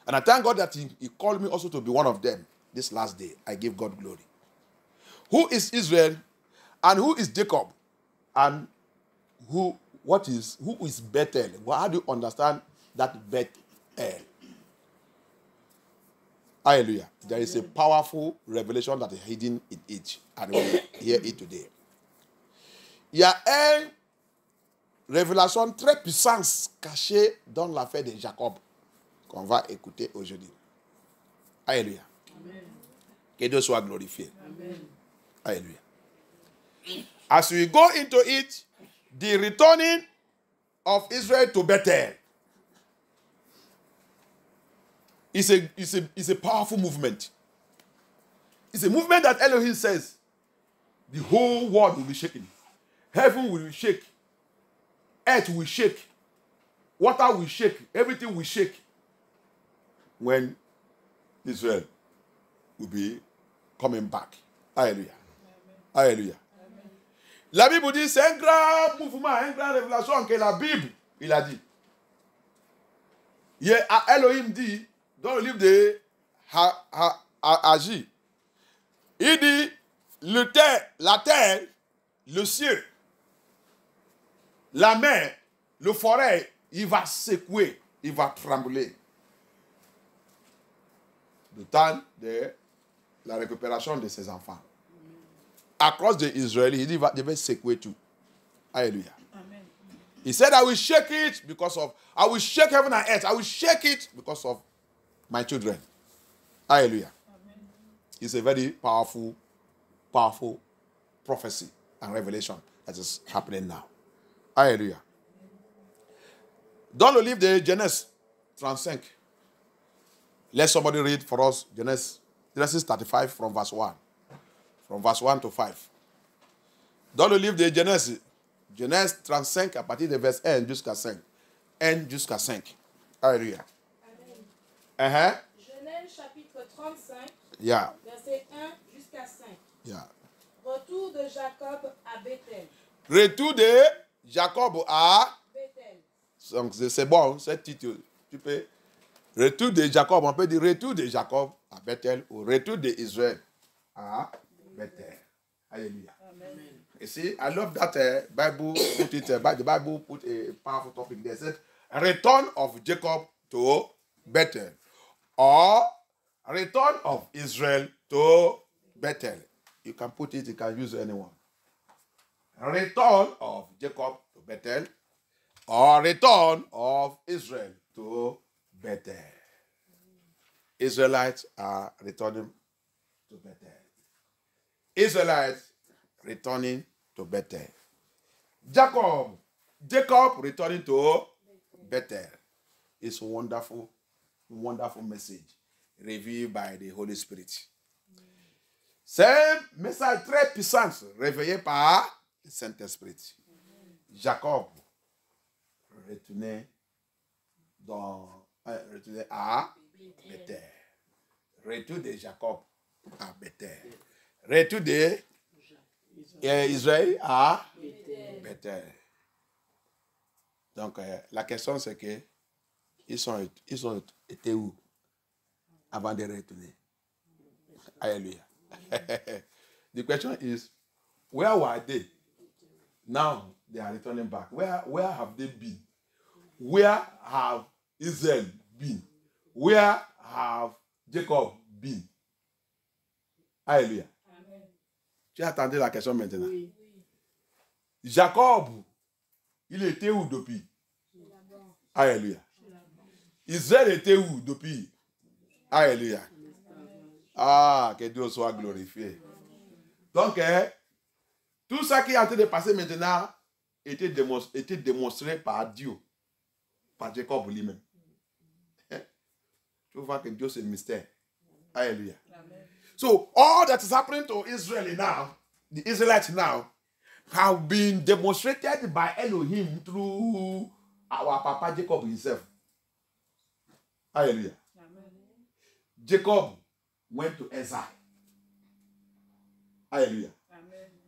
And I thank God that he called me also to be one of them this last day. I give God glory. Who is Israel and who is Jacob? And who is Bethel? Well, how do you understand that Bethel? Hallelujah. There is a powerful revelation that is hidden in it, and we will hear it today. Il y a une révélation très puissante cachée dans l'affaire de Jacob qu'on va écouter aujourd'hui. Alléluia. Amen. Que Dieu soit glorifié. Amen. Alléluia. As we go into it, the returning of Israel to Bethel is a powerful movement. It's a movement that Elohim says the whole world will be shaken. Heaven will shake. Earth will shake. Water will shake. Everything will shake when Israel will be coming back. Alléluia. Alléluia. La Bible dit, c'est un grand mouvement, une grande révélation que la Bible, il a dit. Elohim dit, dans le livre de Agi, il dit, la terre, le ciel, la mer, le forêt, il va secouer, il va trembler. Le temps de la récupération de ses enfants. À cause de Israël, il dit, il va secouer tout. Alléluia. Amen. He said, I will shake it I will shake heaven and earth. I will shake it because of my children. Hallelujah. Amen. It's a very powerful prophecy and revelation that is happening now. Hallelujah. Dans le livre de Genèse 35, let somebody read for us Genesis 35 from verse 1. From verse 1 to 5. Dans le livre de Genèse 35, à partir de verse 1 jusqu'à 5. 1 jusqu'à 5. Alléluia. Amen. Genèse chapitre 35, yeah. verset 1 jusqu'à 5. Yeah. Retour de Jacob à Bethel. Retour de Jacob à Bethel. Donc c'est bon, c'est titre. Tu peux. Retour de Jacob, on peut dire retour de Jacob à Bethel ou retour d'Israël à Bethel. Hallelujah. Amen. You see, I love that Bible put it. The Bible put a powerful topic there. It said, return of Jacob to Bethel, or return of Israel to Bethel. You can put it. You can use anyone. Return of Jacob to Bethel, or return of Israel to Bethel. Israelites are returning to Bethel. Israelites returning to Bethel. Jacob returning to Bethel. It's a wonderful, wonderful message revealed by the Holy Spirit. C'est un message très puissant réveillé par le Saint-Esprit. Jacob retournait à Bethel. Retour de Jacob à Bethel. Retour de Israël à Bethel. Donc, la question c'est que ils ont été où avant de retourner? Alléluia. The question is, where were they? Now they are returning back. Where have they been? Where have Israel been? Where have Jacob been? Alléluia. Tu as entendu la question maintenant? Oui. Jacob, il était où depuis? Alléluia. Israël était où depuis? Alléluia. Ah, que Dieu soit glorifié. Donc, tout ça qui est en train de passer maintenant était démontré par Dieu, par Jacob lui-même. Tu vois que Dieu c'est le mystère. Alléluia. So, all that is happening to Israel now, the Israelites now, have been demonstrated by Elohim through our Papa Jacob himself. Hallelujah. Jacob went to exile. Hallelujah.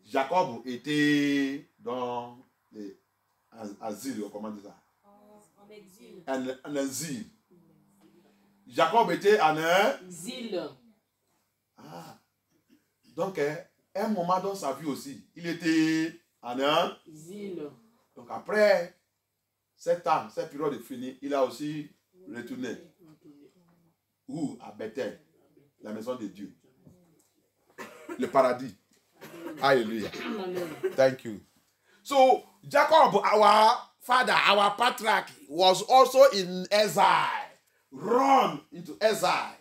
Jacob était dans l'asile, comment dire ça? En exil. En exil. Jacob était en exil. Ah. Donc, un moment dans sa vie aussi, il était en exil. Donc, après 7 ans, cette période est finie, il a aussi retourné. Où? À Bethel, la maison de Dieu. Le paradis. Hallelujah. Thank you. So, Jacob, our father, our patriarch, was also in exile. Run into exile.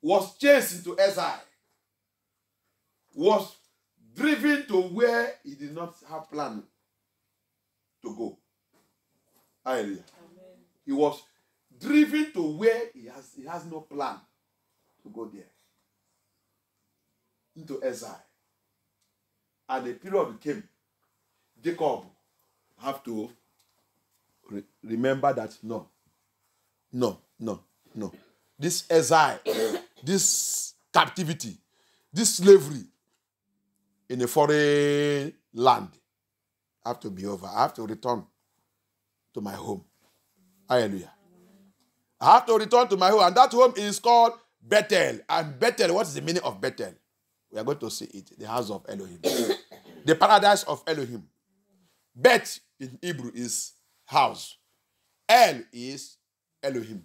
Was chased into exile. Was driven to where he did not have plan to go. Hallelujah. Amen. He was driven to where he has no plan to go there. Into exile. And the period came. Jacob have to remember that no. This exile, this captivity, this slavery in a foreign land have to be over. I have to return to my home. Hallelujah. I have to return to my home. And that home is called Bethel. And Bethel, what is the meaning of Bethel? We are going to see it. The house of Elohim. The paradise of Elohim. Bet in Hebrew is house. El is Elohim.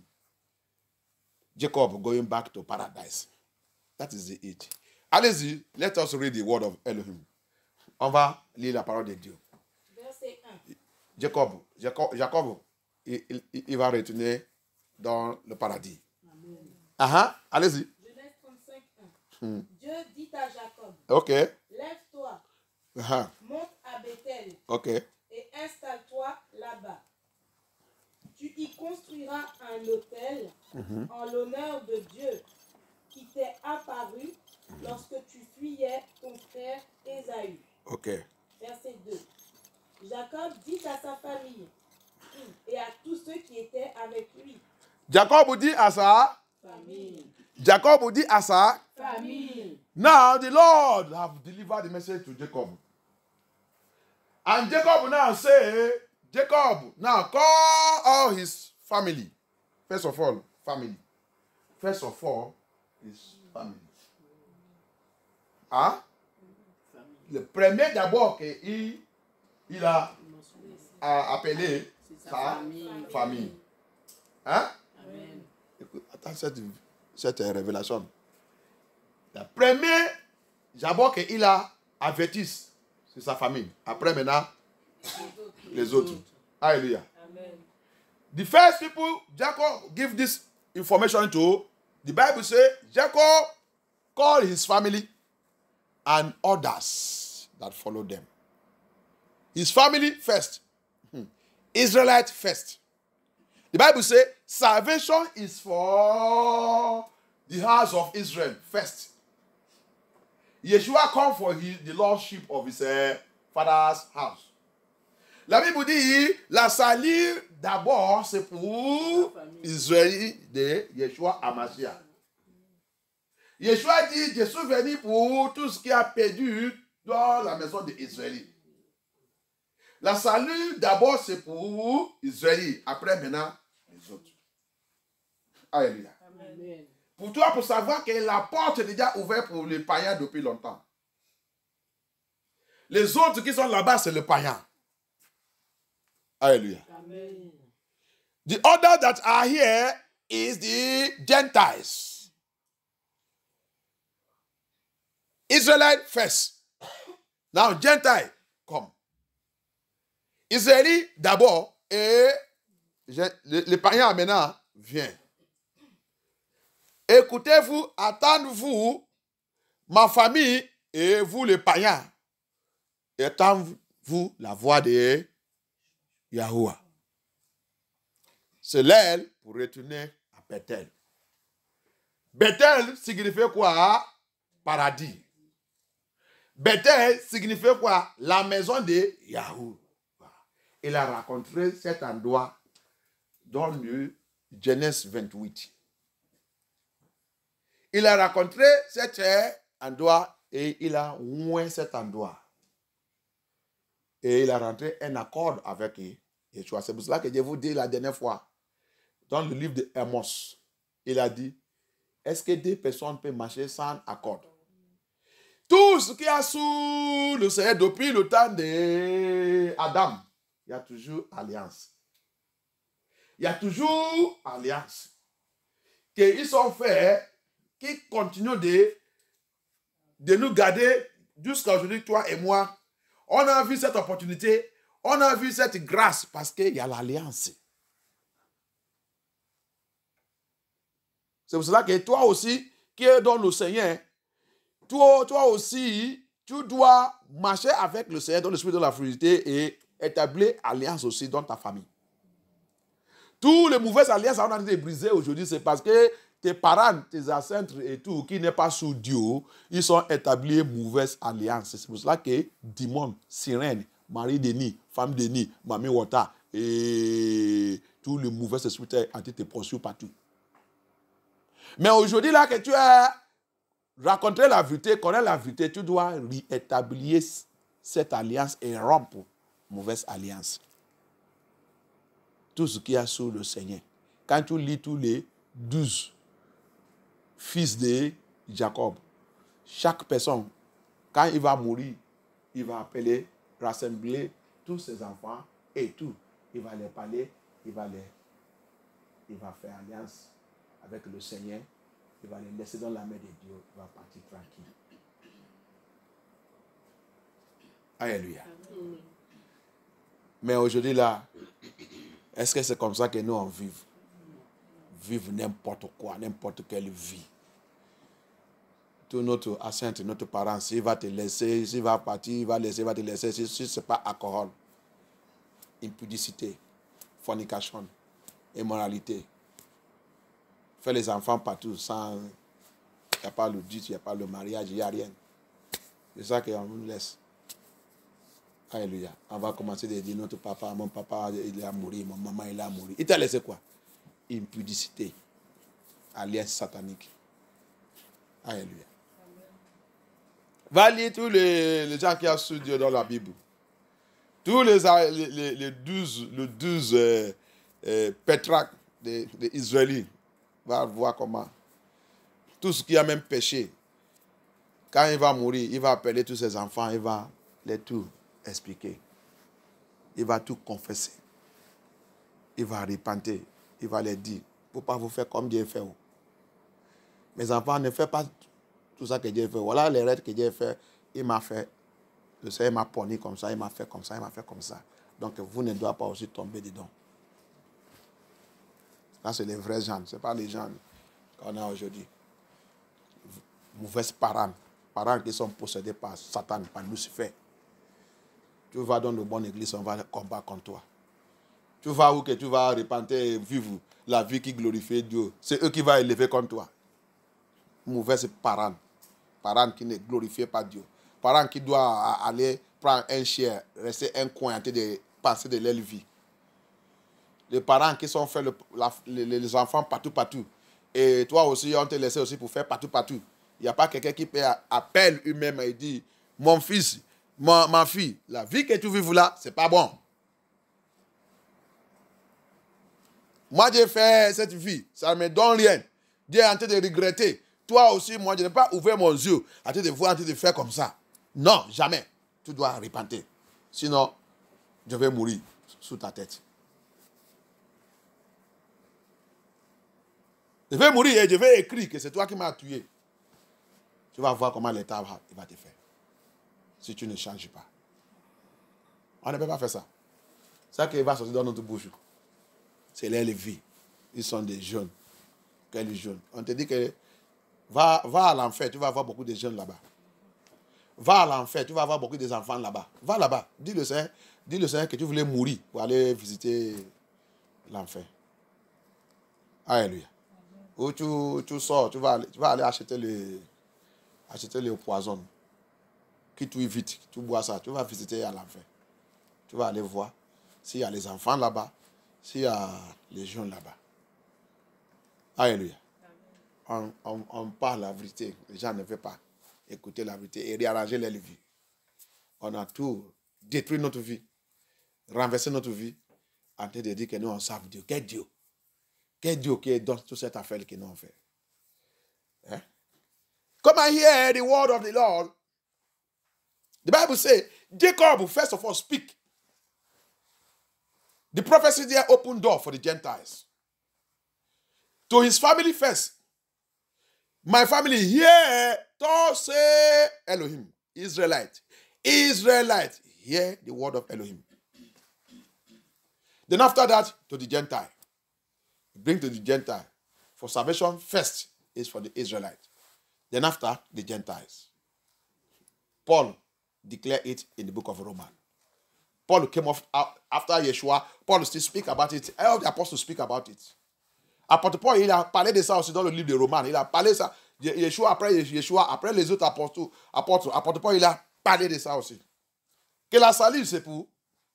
Jacob going back to paradise. That is the it. Allez-y, let us read the word of Elohim. On va lire la parole de Dieu. Verset 1. Jacob, il va retourner dans le paradis. Allez-y. Genèse 35, 1. Dieu dit à Jacob, Ok. lève-toi, monte à Bethel Ok. et installe-toi là-bas. Tu y construiras un autel en l'honneur de Dieu qui t'est apparu lorsque tu fuyais ton frère Ésaü. Ok. Verset 2. Jacob dit à sa famille et à tous ceux qui étaient avec lui. Jacob dit à sa Famille. Jacob dit à sa Famille. Now the Lord have delivered the message to Jacob. And Jacob now say, Jacob, now call all his family. First of all, family. First of all, his family. Le premier d'abord qu'il a appelé sa famille. Amen. Écoute, attends cette révélation. Le premier d'abord qu'il a averti, c'est sa famille. Après maintenant, les autres. Hallelujah. Amen. The first people Jacob give this information to, the Bible says Jacob called his family and others that follow them. His family first. Israelite first. The Bible says salvation is for the house of Israel first. Yeshua come for the lordship of his father's house. La Bible dit, la salut d'abord c'est pour Israël de Yeshua Hamashiach. Yeshua dit, je suis venu pour tout ce qui a perdu dans la maison d'Israël. La salut d'abord c'est pour Israël, après maintenant les autres. Alléluia. Amen. Pour toi, pour savoir que la porte est déjà ouverte pour les païens depuis longtemps. Les autres qui sont là-bas, c'est le païen. Alléluia. Amen. The other that are here is the Gentiles. Israelite first. Now, Gentile, come. Israël d'abord et les païens maintenant viennent. Écoutez-vous, attendez-vous, ma famille et vous les païens. Attendez-vous la voix de Yahuwah. C'est l'aile pour retourner à Bethel. Bethel signifie quoi? Paradis. Bethel signifie quoi? La maison de Yahuwah. il a rencontré cet endroit dans le Genèse 28. Il a rencontré cet endroit et il a oué cet endroit. Et il a rentré un accord avec Yeshua. C'est pour cela que je vous dis la dernière fois, dans le livre de Amos, il a dit, est-ce que deux personnes peuvent marcher sans accord? Tout ce qui a sous le Seigneur depuis le temps d'Adam, il y a toujours alliance. Il y a toujours alliance. Qu'ils sont faits, qui continuent de nous garder jusqu'à aujourd'hui, toi et moi. On a vu cette opportunité, on a vu cette grâce parce qu'il y a l'alliance. C'est pour cela que toi aussi, qui es dans le Seigneur, toi aussi, tu dois marcher avec le Seigneur dans l'esprit de la fluidité et établir alliance aussi dans ta famille. Tous les mauvaises alliances qu'on a été brisées aujourd'hui, c'est parce que tes parents, tes ancêtres et tout, qui n'est pas sous Dieu, ils sont établis mauvaise alliance. C'est pour cela que Dimon, Sirène, Marie Denis, femme Denis, Mamie Wata et tous les mauvais esprits ont été poursuivis partout. Mais aujourd'hui, là que tu as rencontré la vérité, connais la vérité, tu dois rétablir cette alliance et rompre mauvaise alliance. Tout ce qu'il y a sous le Seigneur. Quand tu lis tous les 12 fils de Jacob, chaque personne, quand il va mourir, il va appeler, rassembler tous ses enfants et tout. Il va les parler, il va faire alliance avec le Seigneur, il va les laisser dans la main de Dieu, il va partir tranquille. Alléluia. Mais aujourd'hui là, est-ce que c'est comme ça que nous on vive? Vivre n'importe quoi, n'importe quelle vie. Tout notre ancêtre, notre parent, s'il va te laisser, s'il va partir, il va te laisser, si ce n'est pas alcool, impudicité, fornication, immoralité. Faire les enfants partout sans... Il n'y a pas le dit, il n'y a pas le mariage, il n'y a rien. C'est ça qu'on nous laisse. Alléluia. On va commencer à dire notre papa, mon papa, il a mouru, mon maman, il a mouru. Il t'a laissé quoi? Impudicité. Alliance satanique. Alléluia. Va lire tous les gens qui ont su Dieu dans la Bible. Tous les 12 pétrarques des Israélites. Va voir comment. Tout ce qui a même péché. Quand il va mourir, il va appeler tous ses enfants, il va les tout expliquer. Il va tout confesser. Il va repentir. Il va les dire, il ne faut pas vous faire comme Dieu fait. Mes enfants, ne faites pas tout ça que Dieu fait. Voilà les rêves que Dieu fait. Il m'a fait. Le Seigneur m'a puni comme ça, il m'a fait comme ça, il m'a fait comme ça. Donc vous ne devez pas aussi tomber dedans. Là, c'est les vrais gens. Ce n'est pas les gens qu'on a aujourd'hui. Mauvaises parents. Parents qui sont possédés par Satan, par Lucifer. Tu vas dans une bonne église, on va combattre contre toi. Tu vas où que tu vas repentir et vivre la vie qui glorifie Dieu. C'est eux qui vont élever contre toi. Mauvais parents. Parents qui ne glorifient pas Dieu. Parents qui doivent aller prendre un chien, rester un coin en train de penser de leur vie. Les parents qui sont fait les enfants partout. Et toi aussi, on te laissé aussi pour faire partout. Il n'y a pas quelqu'un qui appelle lui-même et dit, mon fils, ma fille, la vie que tu vives là, c'est pas bon. Moi, j'ai fait cette vie, ça ne me donne rien. Dieu est en train de regretter. Toi aussi, moi, je n'ai pas ouvert mon yeux en train de voir, en train de faire comme ça. Non, jamais. Tu dois repentir. Sinon, je vais mourir sous ta tête. Je vais mourir et je vais écrire que c'est toi qui m'as tué. Tu vas voir comment l'État va te faire. Si tu ne changes pas. On ne peut pas faire ça. Ça qui va sortir dans notre bouche. C'est les vies. Ils sont des jeunes. Quels jeunes? On te dit que va à l'enfer, tu vas avoir beaucoup de jeunes là-bas. Va à l'enfer, tu vas avoir beaucoup d'enfants là-bas. Va là-bas. Dis le Seigneur que tu voulais mourir pour aller visiter l'enfer. Alléluia. Ou tu sors, tu vas aller acheter le poison. Qui tue vite, tu bois ça, tu vas visiter à l'enfer. Tu vas aller voir. s'il y a les enfants là-bas, s'il y a les jeunes là-bas. Alléluia. On parle la vérité. Les gens ne veulent pas écouter la vérité et réarranger leur vie. On a tout détruit notre vie, renversé notre vie, en train de dire que nous, on sait Dieu. Quel Dieu? Quel Dieu qui est dans toute cette affaire que nous avons fait? Hein? Come and hear the word of the Lord. The Bible says, Jacob, first of all, speak. The prophecy there opened door for the Gentiles. To his family first. My family, hear, thus say Elohim, Israelite. Israelite, hear the word of Elohim. Then after that, to the Gentile. Bring to the Gentile. For salvation, first is for the Israelite. Then after, the Gentiles. Paul declared it in the book of Romans. Paul came off after Yeshua. Paul still speak about it. All the apostles speak about it. Apôtre Paul, il a parlé de ça aussi dans le livre de Romains. Il a parlé de ça. Yeshua, après les autres apôtres. Apôtre Paul, il a parlé de ça aussi. Que la salive, c'est pour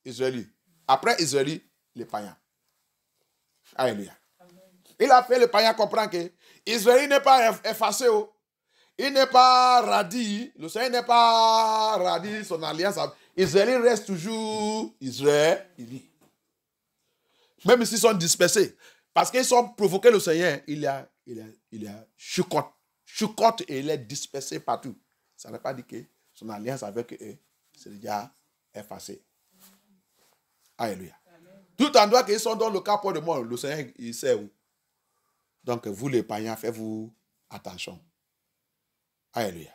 Israël. Après Israël, les païens. Alléluia. Il a fait le païen comprendre que Israël n'est pas effacé. Il n'est pas radis. Le Seigneur n'est pas radis. Son alliance. Israël reste toujours Israël. Même s'ils sont dispersés. Parce qu'ils ont provoqué le Seigneur, il a chucote et il est dispersé partout. Ça ne veut pas dire que son alliance avec eux, c'est déjà effacé. Alléluia. Tout endroit qu'ils sont dans le cas pour le monde, le Seigneur, il sait où. Donc, vous les païens, faites-vous attention. Alléluia.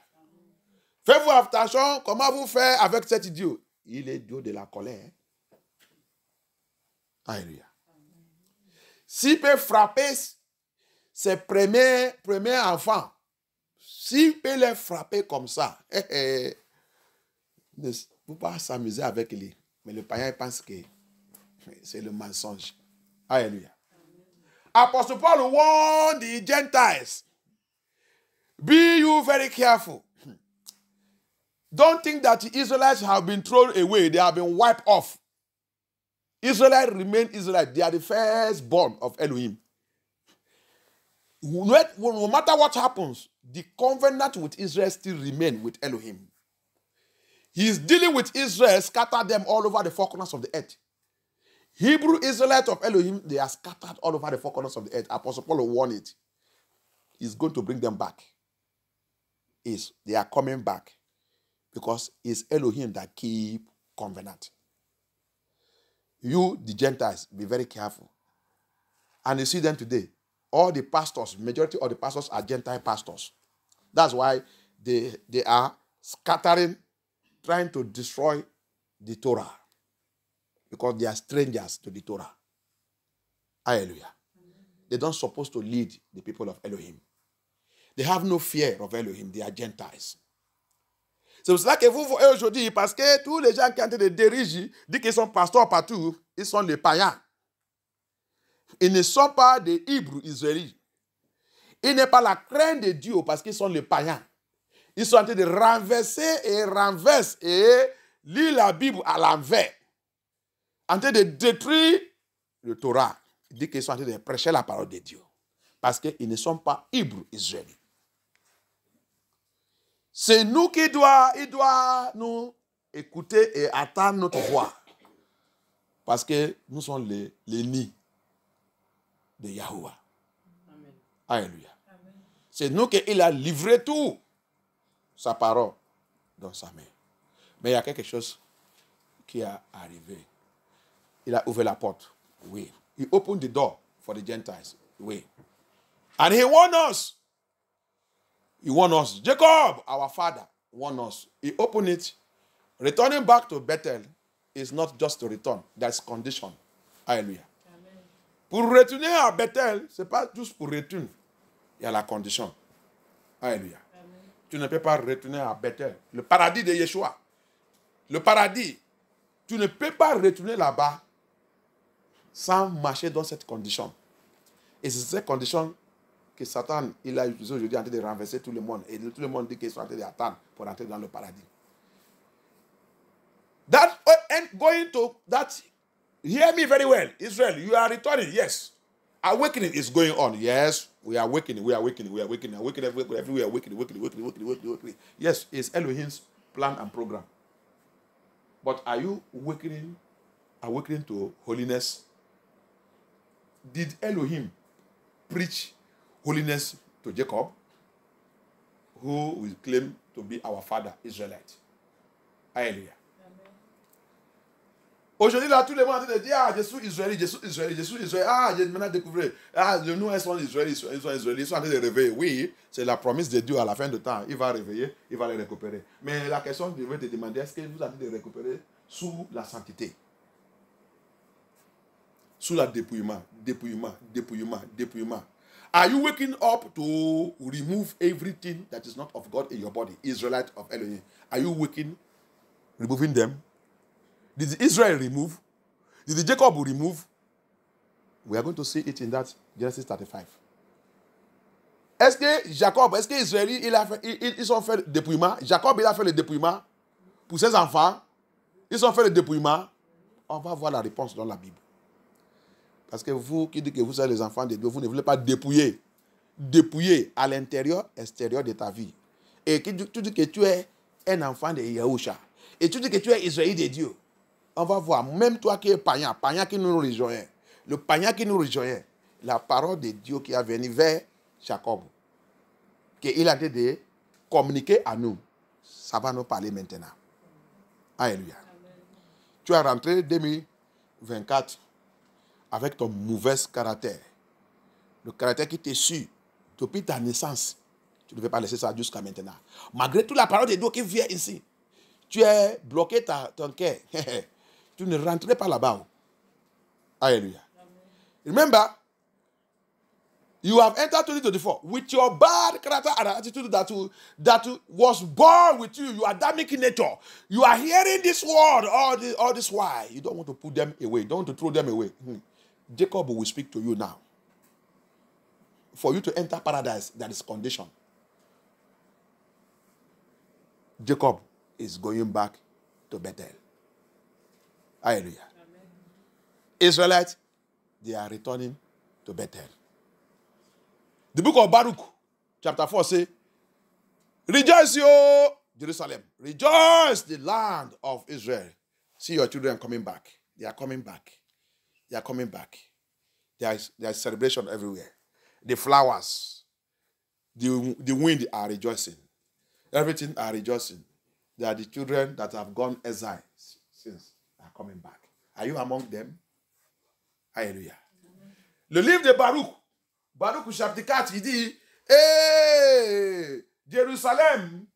Faites-vous attention, comment vous faites avec cet idiot? Il est idiot de la colère. Alléluia. S'il peut frapper ses premiers enfants, s'il peut les frapper comme ça, ne faut pas s'amuser avec lui. Mais le païen pense que c'est le mensonge. Alléluia. Apostle Paul warned the Gentiles. Be you very careful. Don't think that the Israelites have been thrown away. They have been wiped off. Israelites remain Israelites. They are the firstborn of Elohim. No matter what happens, the covenant with Israel still remains with Elohim. He is dealing with Israel, scattered them all over the four corners of the earth. Hebrew Israelites of Elohim, they are scattered all over the four corners of the earth. Apostle Paul warned it. He's going to bring them back. They are coming back because it's Elohim that keep covenant. You, the Gentiles, be very careful. And you see them today. All the pastors, majority of the pastors are Gentile pastors. That's why they are scattering, trying to destroy the Torah. Because they are strangers to the Torah. Hallelujah. They don't supposed to lead the people of Elohim. They have no fear of Elohim. They are Gentiles. C'est pour cela que vous voyez aujourd'hui, parce que tous les gens qui sont en train de diriger, disent qu'ils sont pasteurs partout, ils sont les païens. Ils ne sont pas des Hébreux israélites. Ils n'ont pas la crainte de Dieu parce qu'ils sont les païens. Ils sont en train de renverser et renversent et lire la Bible à l'envers. En train de détruire le Torah. Ils disent qu'ils sont en train de prêcher la parole de Dieu. Parce qu'ils ne sont pas Hébreux israélites. C'est nous qui doit nous écouter et attendre notre voix. Parce que nous sommes les nids de Yahuwah. Amen. Alléluia. Amen. C'est nous qu'il a livré tout, sa parole, dans sa main. Mais il y a quelque chose qui est arrivé. Il a ouvert la porte. Oui. He opened the door for the Gentiles. Oui. And he warned us. He warned us. Jacob, our father, warned us. He opened it. Returning back to Bethel is not just to return. There's condition. Hallelujah. Amen. Pour retourner à Bethel, ce n'est pas juste pour retourner. Il y a la condition. Alléluia. Amen. Tu ne peux pas retourner à Bethel. Le paradis de Yeshua. Le paradis. Tu ne peux pas retourner là-bas sans marcher dans cette condition. Et c'est cette condition que Satan il a utilisé aujourd'hui en train de renverser tout le monde. Et tout le monde dit qu'ils sont en train d'attendre pour entrer dans le paradis. And going to that Hear me very well. Israel, you are returning. Yes. Awakening is going on. Yes. We are awakening. We are awakening. We are awakening. Awakening everywhere. Awakening. Yes, it's Elohim's plan and program. But are you awakening to holiness? Did Elohim preach holiness to Jacob, who will claim to be our father, Israelite? Hallelujah. Aujourd'hui, là, tous les mois, on dit, ah, je suis israélite, je suis israélite, je suis israélite. Ah, j'ai maintenant découvert. Ah, nous, ils sont israélites, ils sont israélites, ils sont en train de réveiller. Oui, c'est la promesse de Dieu à la fin du temps. Il va réveiller, il va les récupérer. Mais la question que je vais te demander, est-ce que vous allez les récupérer sous la sainteté? Sous le dépouillement. Are you waking up to remove everything that is not of God in your body? Israelite of Elohim. Are you removing them? Did Israel remove? Did Jacob remove? We are going to see it in that Genesis 35. Est-ce que Jacob, est-ce que Israël, ils ont fait le dépouillement? Jacob, il a fait le dépouillement pour ses enfants. Ils ont fait le dépouillement. On va voir la réponse dans la Bible. Parce que vous qui dites que vous êtes les enfants de Dieu, vous ne voulez pas dépouiller. Dépouiller à l'intérieur, extérieur de ta vie. Et tu dis que tu es un enfant de Yahusha. Et tu dis que tu es Israël de Dieu. On va voir, même toi qui es païen qui nous rejoint, le païen qui nous rejoint, la parole de Dieu qui est venue vers Jacob, qu'il a été de communiquer à nous, ça va nous parler maintenant. Alléluia. Tu es rentré 2024 avec ton mauvais caractère. Le caractère qui te suit depuis ta naissance. Tu ne devais pas laisser ça jusqu'à maintenant. Malgré toute la parole de Dieu qui vient ici, tu es bloqué ton cœur. Tu ne rentrais pas là-bas. Alléluia. Remember, you have entered 2024 with your bad character and attitude that was born with you. You are Adamic in nature. You are hearing this word all this while. You don't want to put them away. You don't want to throw them away. Jacob will speak to you now. For you to enter paradise, that is condition. Jacob is going back to Bethel. Hallelujah. Amen. Israelites, they are returning to Bethel. The book of Baruch, chapter 4 says, rejoice, yo, Jerusalem. Rejoice, the land of Israel. See your children coming back. They are coming back. They are coming back. There is celebration everywhere. The flowers, the wind are rejoicing. Everything are rejoicing. They are the children that have gone exile since are coming back. Are you among them? Hallelujah. Le livre de Baruch chapitre 4, il dit, hey, Jérusalem,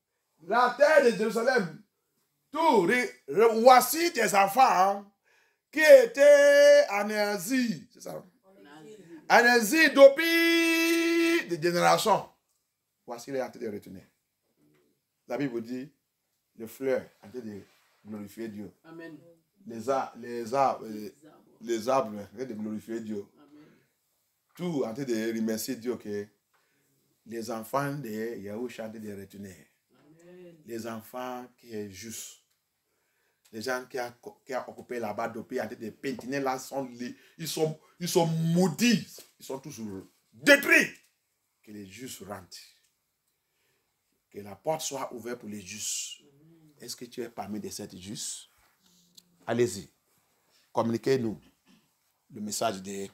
la terre de Jérusalem, tout, voici tes enfants qui étaient en Asie. C'est ça? En Asie depuis des générations. Voici les en train de retourner. La Bible dit, les fleurs en train de glorifier Dieu. Amen. Les arbres en train de glorifier Dieu. Amen. Tout en train de remercier Dieu que les enfants de Yahusha en train de retourner. Amen. Les enfants qui sont justes. Les gens qui ont occupé là-bas depuis en train de pétiner là, ils sont maudits. Ils sont toujours détruits. Que les justes rentrent. Que la porte soit ouverte pour les justes. Est-ce que tu es parmi de ces justes? Allez-y. Communiquez-nous le message de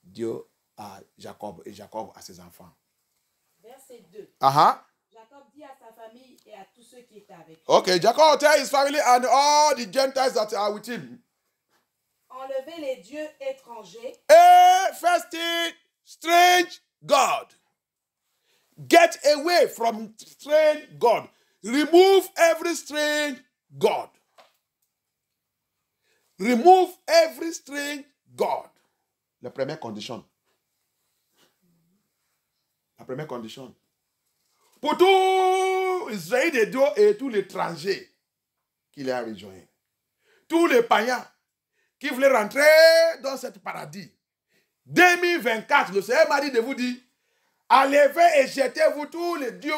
Dieu à Jacob et Jacob à ses enfants. Verset 2. Jacob dit à sa famille et à tous ceux qui étaient avec lui. Okay, Jacob tell his family and all the Gentiles that are with him. Enlevez les dieux étrangers. First thing, strange God. Get away from strange God. Remove every strange God. Remove every strange God. La première condition. La première condition. Pour tout Israël de Dieu et tous les étrangers qu'il a rejoint. Tous les païens qui voulaient rentrer dans ce paradis. 2024, le Seigneur m'a dit de vous dire, enlevez et jetez-vous tous les dieux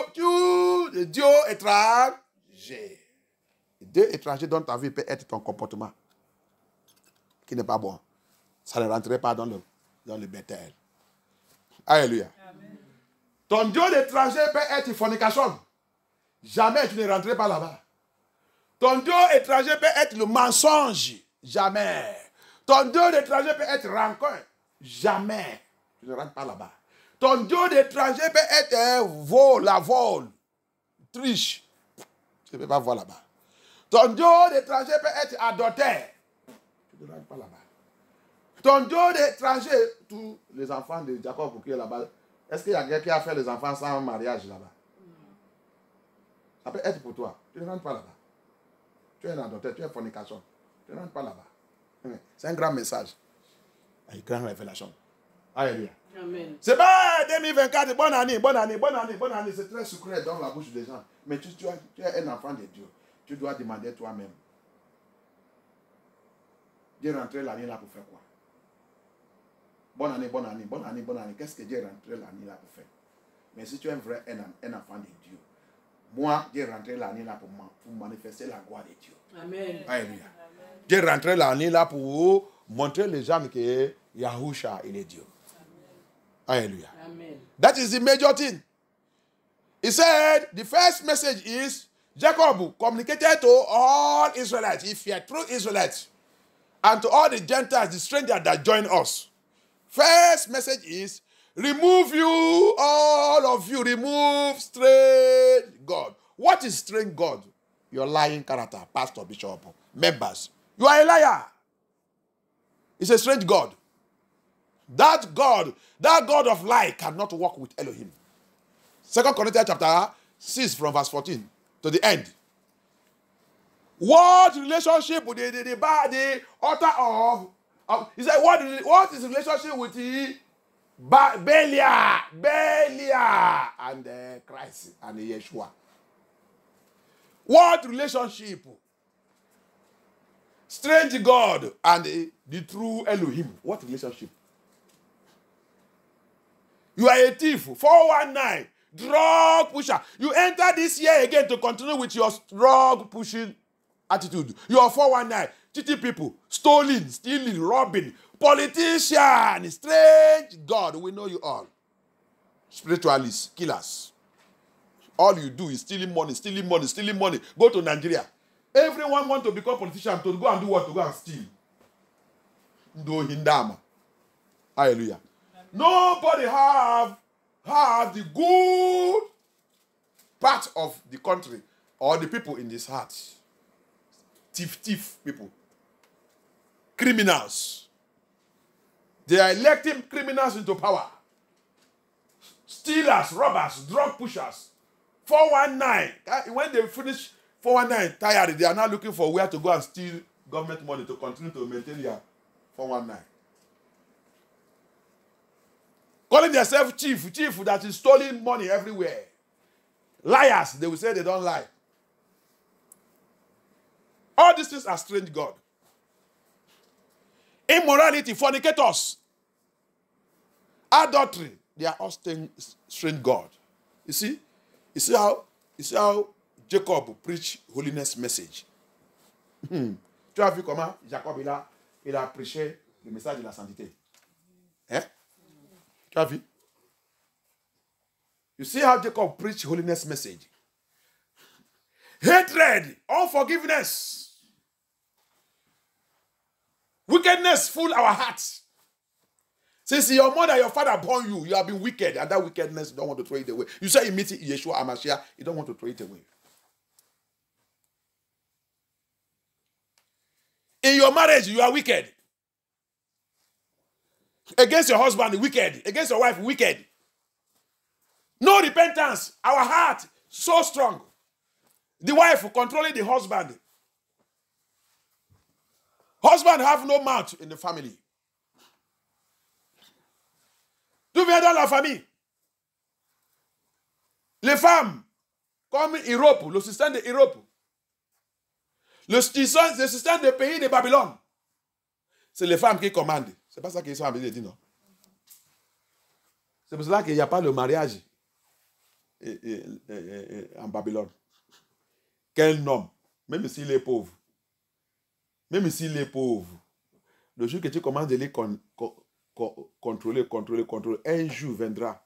étrangers. Les dieux étrangers dans ta vie peut être ton comportement. qui n'est pas bon, ça ne rentrerait pas dans le Bethel. Alléluia. Ton Dieu d'étranger peut être fornication. Jamais tu ne rentrerais pas là-bas. Ton Dieu étranger peut être le mensonge. Jamais. Ton Dieu d'étranger peut être rancœur. Jamais. Tu ne rentres pas là-bas. Ton Dieu d'étranger peut être la vol, triche. Tu ne peux pas voir là-bas. Ton Dieu d'étranger peut être adultère. Tu ne rentres pas là-bas. Ton Dieu d'étranger, tous les enfants de Jacob qui est là-bas, est-ce qu'il y a quelqu'un qui a fait les enfants sans mariage là-bas? Ça peut être pour toi. Tu ne rentres pas là-bas. Tu es un adultère, tu es en fornication. Tu ne rentres pas là-bas. C'est un grand message. Une grande révélation. Alléluia. Amen. C'est pas 2024, bonne année, bonne année, bonne année, bonne année. C'est très sucré dans la bouche des gens. Mais tu es un enfant de Dieu. Tu dois demander toi-même. Dieu est rentré l'année là pour faire quoi? Bonne année, bonne année, bonne année, bonne année. Qu'est-ce que Dieu est rentré l'année là pour faire? Mais si tu es un enfant de Dieu, moi, Dieu est rentré l'année là pour manifester la gloire de Dieu. Amen. Alléluia. Dieu est rentré l'année là pour montrer les gens que Yahusha, il est Dieu. Alléluia. Amen. That is the major thing. He said, the first message is, Jacob communicated to all Israelites, if you are true Israelites, and to all the Gentiles, the strangers that join us. First message is, remove you, all of you, remove strange God. What is strange God? Your lying character, pastor, bishop, members. You are a liar. It's a strange God. That God of lie cannot work with Elohim. 2 Corinthians chapter 6 from verse 14 to the end. What relationship with the author of he said, what is the relationship with the Belial and Christ and Yeshua? What relationship? Strange God and the true Elohim. What relationship? You are a thief, 419, drug pusher. You enter this year again to continue with your drug pushing attitude. You are 419, cheating people, stealing, robbing, politician, strange God. We know you all. Spiritualists, killers. All you do is stealing money. Go to Nigeria. Everyone wants to become politician to go and do what? To go and steal. Do hindama. Hallelujah. Nobody have the good part of the country or the people in this heart. Thief people. Criminals. They are electing criminals into power. Stealers, robbers, drug pushers. 419. When they finish 419, tired, they are now looking for where to go and steal government money to continue to maintain their 419. Calling themselves chief that is stealing money everywhere. Liars, they will say they don't lie. All these things are strange God. Immorality, fornicators, adultery, they are all strange God. You see how Jacob preached holiness message. Tu as vu comment Jacob il a prêché le message de la sainteté. Hein? Tu as vu? You see how Jacob preached holiness message. Hatred, unforgiveness, wickedness fill our hearts. Since your mother, your father born you, you have been wicked, and that wickedness, you don't want to throw it away. You say you meet Yeshua HaMashiach, you don't want to throw it away. In your marriage, you are wicked. Against your husband, wicked. Against your wife, wicked. No repentance. Our heart, so strong. The wife controlling the husband. Husband have no mouth in the family. Tout vient dans la famille. Les femmes, comme Europe, le système de Europe, le système des pays de Babylone, c'est les femmes qui commandent. C'est pas ça qu'ils sont en train de dire, non. C'est pour cela qu'il n'y a pas le mariage en Babylone. Quel homme, même s'il est pauvre, Le jour que tu commences de les contrôler, un jour viendra.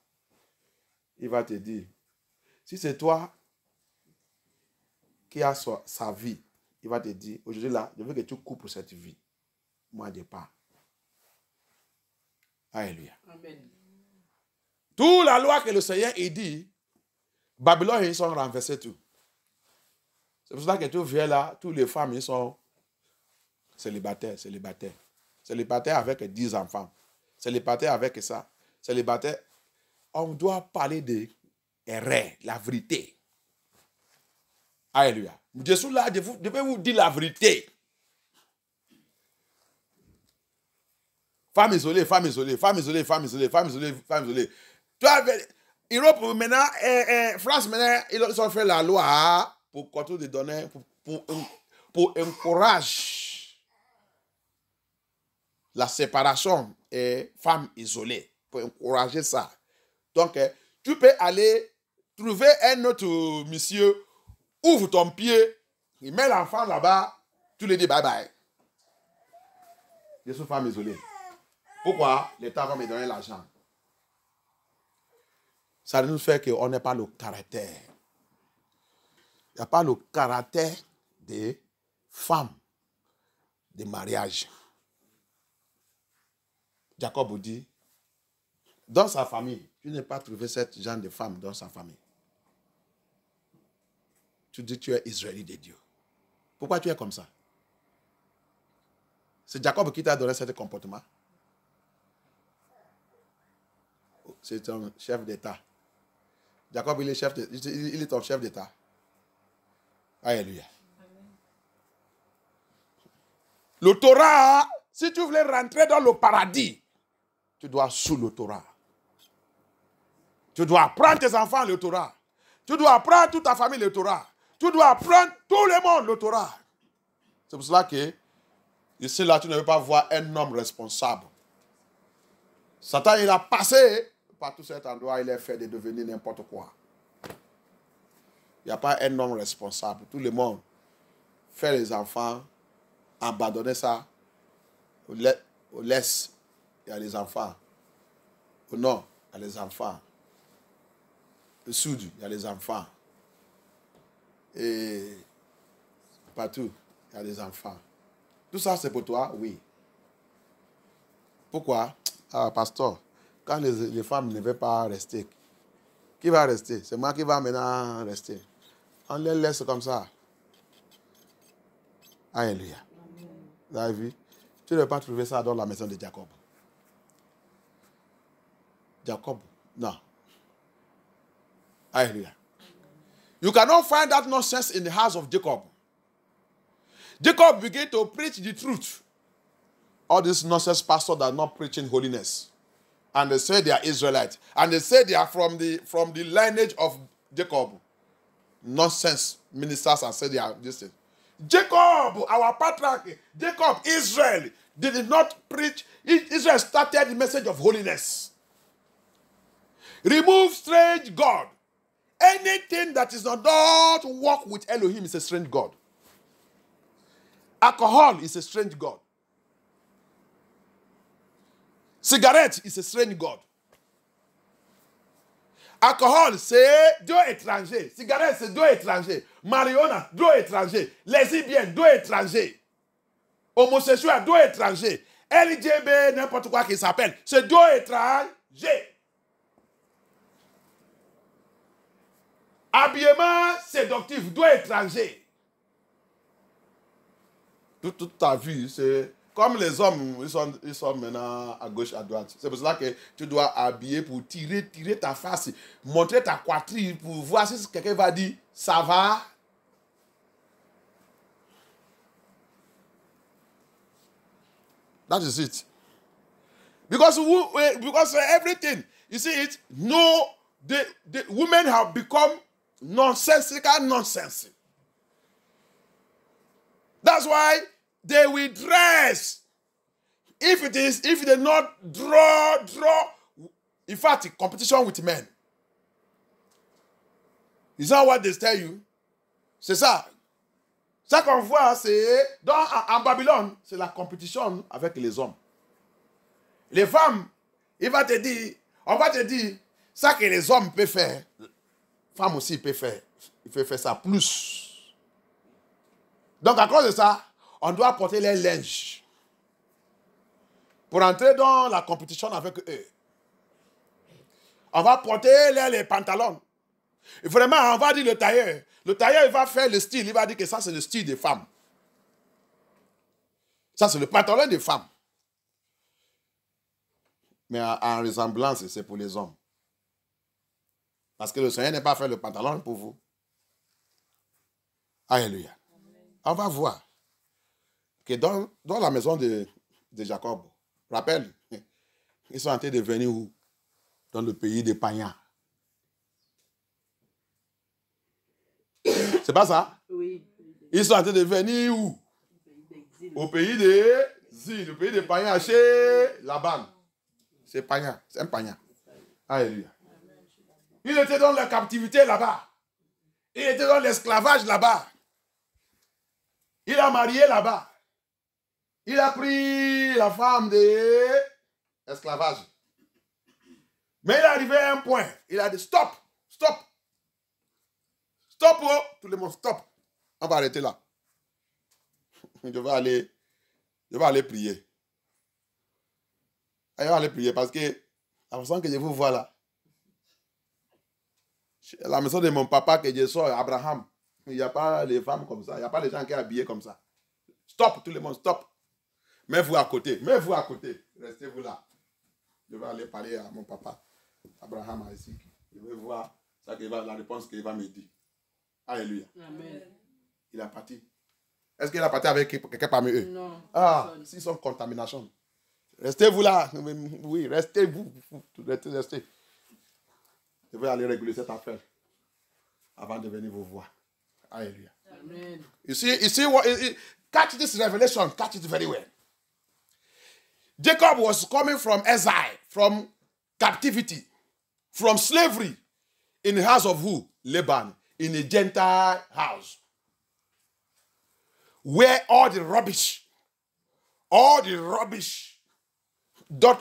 Il va te dire, si c'est toi qui as sa vie, il va te dire, aujourd'hui là, je veux que tu coupes cette vie. Moi, je pars. Alléluia. Amen. Toute la loi que le Seigneur il dit, Babylone, ils sont renversés tout. C'est pour ça que tu viens là, toutes les femmes, ils sont célibataires. Célibataires avec 10 enfants. Célibataires avec ça. Célibataires. On doit parler de erreur, la vérité. Alléluia. Je suis là, je vais vous dire la vérité. Femme isolée. Toi, Europe maintenant, France maintenant, ils ont fait la loi pour contrôler des données, pour encourager la séparation et femmes isolées, pour encourager ça. Donc, tu peux aller trouver un autre monsieur, ouvre ton pied, il met l'enfant là-bas, tu lui dis bye bye. Je suis femme isolée. Pourquoi? L'État va me donner l'argent. Ça nous fait qu'on n'a pas le caractère. Il n'y a pas le caractère des femmes de mariage. Jacob dit, dans sa famille, tu n'as pas trouvé cette genre de femme dans sa famille. Tu dis que tu es Israélite de Dieu. Pourquoi tu es comme ça? C'est Jacob qui t'a donné ce comportement. C'est ton chef d'État. Jacob, il est ton chef d'État. Alléluia. Le Torah, si tu voulais rentrer dans le paradis, tu dois sous le Torah. Tu dois apprendre tes enfants le Torah. Tu dois apprendre toute ta famille le Torah. Tu dois apprendre tout le monde le Torah. C'est pour cela que, ici, là, tu ne veux pas voir un homme responsable. Satan, il a passé par tout cet endroit, il est fait de devenir n'importe quoi. Il n'y a pas un homme responsable. Tout le monde fait les enfants, abandonner ça. Au laisse, il y a les enfants. Au nord, il y a les enfants. Au sud, il y a les enfants. Et partout, il y a des enfants. Tout ça, c'est pour toi? Oui. Pourquoi? Ah, pasteur, quand les femmes ne veulent pas rester, qui va rester? C'est moi qui va maintenant rester. On les laisse comme ça. Alléluia. Vous avez vu? Tu ne vas pas trouver ça dans la maison de Jacob. Jacob, non. Alléluia. You cannot find that nonsense in the house of Jacob. Jacob began to preach the truth. All these nonsense pastors that are not preaching holiness. And they say they are Israelites. And they say they are from the lineage of Jacob. Nonsense ministers and say they are this thing. Jacob, our patriarch, Jacob, Israel, they did not preach. Israel started the message of holiness. Remove strange God. Anything that is not walk with Elohim is a strange God. Alcohol is a strange God. Cigarette is a strange God. Alcohol, c'est Dieu étranger. Cigarette, c'est Dieu étranger. Marijuana, Dieu étranger. Lesbienne, Dieu étranger. Homosexuel, Dieu étranger. LGB, n'importe quoi qu'il s'appelle, c'est Dieu étranger. Habillement séductif, Dieu étranger. Toute ta vie, c'est comme les hommes, ils sont maintenant à gauche, à droite. C'est pour cela que tu dois habiller pour tirer ta face, montrer ta poitrine pour voir si quelqu'un va dire, ça va. That is it. Because everything, you see it, no, the women have become nonsensical nonsense. That's why they will dress. If they not draw, in fact, competition with men. Is that what they tell you? C'est ça. Ça qu'on voit, c'est en Babylone, c'est la compétition avec les hommes. Les femmes, on va te dire, ça que les hommes peuvent faire, femmes aussi peuvent faire. Il peut faire ça plus. Donc à cause de ça, on doit porter les linges pour entrer dans la compétition avec eux. On va porter les pantalons. Et vraiment, on va dire le tailleur. Le tailleur, il va faire le style. Il va dire que ça, c'est le style des femmes. Ça, c'est le pantalon des femmes. Mais en ressemblance, c'est pour les hommes. Parce que le Seigneur n'est pas fait le pantalon pour vous. Alléluia. On va voir que dans la maison de Jacob, rappelle, ils sont en train de venir où? Dans le pays des païens. C'est pas ça? Oui. Ils sont en train de venir où? Au pays des îles, le pays des païens, chez Laban. C'est païen, c'est un païen. Alléluia. Il était dans la captivité là-bas. Il était dans l'esclavage là-bas. Il a marié là-bas. Il a pris la femme de l'esclavage. Mais il est arrivé à un point. Il a dit stop, stop. Stop, oh. Tout le monde stop. On va arrêter là. Je vais aller prier. Je vais aller prier parce que la façon que je vous vois là, la maison de mon papa que je sors, Abraham, il n'y a pas les femmes comme ça, il n'y a pas les gens qui sont habillés comme ça. Stop, tout le monde, stop. Mets-vous à côté, restez-vous là. Je vais aller parler à mon papa, Abraham, à Isaac. Je vais voir la réponse qu'il va me dire. Alléluia. Amen. Il a parti. Est-ce qu'il a parti avec quelqu'un parmi eux? Non. Ah, s'ils sont contamination. Restez-vous là. Oui, restez-vous. Restez. Je vais aller réguler cette affaire avant de venir vous voir. Alléluia. Amen. You see what, catch this revelation, catch it very well. Jacob was coming from exile, from captivity, from slavery in the house of who? Laban, in a Gentile house. Where all the rubbish,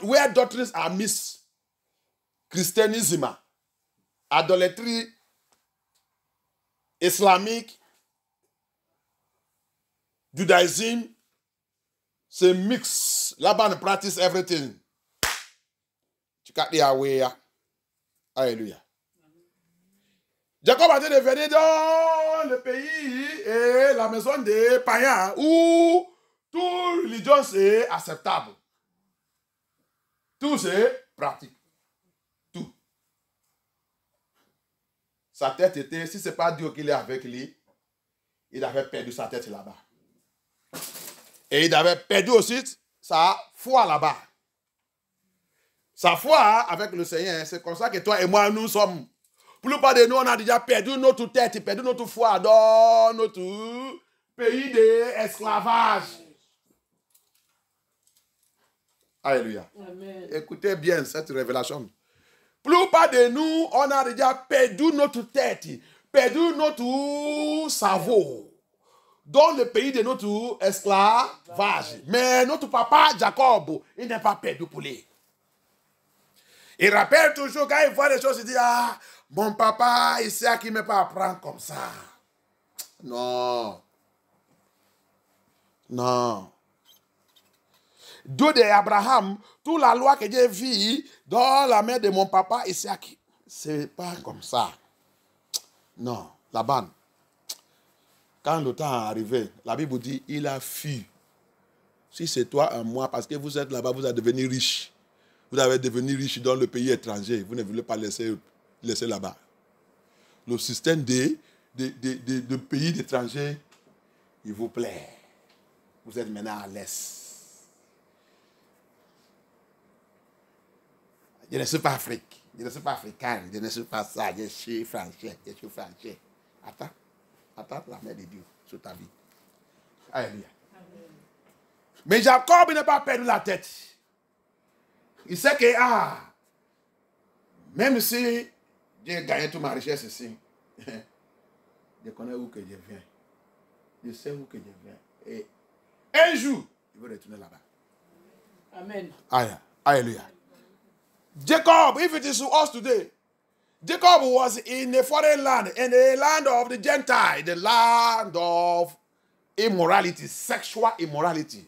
where doctrines are missed, Christianism, idolatry, Islamic, Judaism, c'est mix. Laban practice everything. Tu got the away. Alléluia. Jacob a été devenu dans le pays et la maison des païens où toute religion c'est acceptable. Tout c'est pratique. Tout. Sa tête était, si ce n'est pas Dieu qui est avec lui, il avait perdu sa tête là-bas. Et il avait perdu aussi sa foi là-bas. Sa foi avec le Seigneur, c'est comme ça que toi et moi, nous sommes. Pour la plupart de nous, on a déjà perdu notre tête, perdu notre foi dans notre pays d'esclavage. Alléluia. Amen. Écoutez bien cette révélation. Pour la plupart de nous, on a déjà perdu notre tête, perdu notre cerveau dans le pays de notre esclavage. Mais notre papa Jacob, il n'est pas perdu pour lui. Il rappelle toujours quand il voit les choses, il dit, ah, mon papa, il sait qu'il ne me pas apprendre comme ça. Non. Non. Dieu d'Abraham, toute la loi que j'ai vue dans la main de mon papa Isaac, c'est pas comme ça. Non, Laban. Quand le temps est arrivé, la Bible dit, il a fui. Si c'est toi et moi, parce que vous êtes là-bas, vous allez devenir riche. Vous allez devenir riche dans le pays étranger. Vous ne voulez pas laisser là-bas. Le système de pays étrangers, il vous plaît. Vous êtes maintenant à l'aise. Je ne suis pas africain. Je ne suis pas africain. Je ne suis pas ça. Je suis français. Attends la main de Dieu sur ta vie. Alléluia. Mais Jacob, il n'a pas perdu la tête. Il sait que, même si j'ai gagné toute ma richesse ici, je connais où que je viens. Je sais où que je viens. Et un jour, il veut retourner là-bas. Amen. Hallelujah. Jacob, if it is to us today, Jacob was in a foreign land, in the land of the Gentile, the land of immorality, sexual immorality,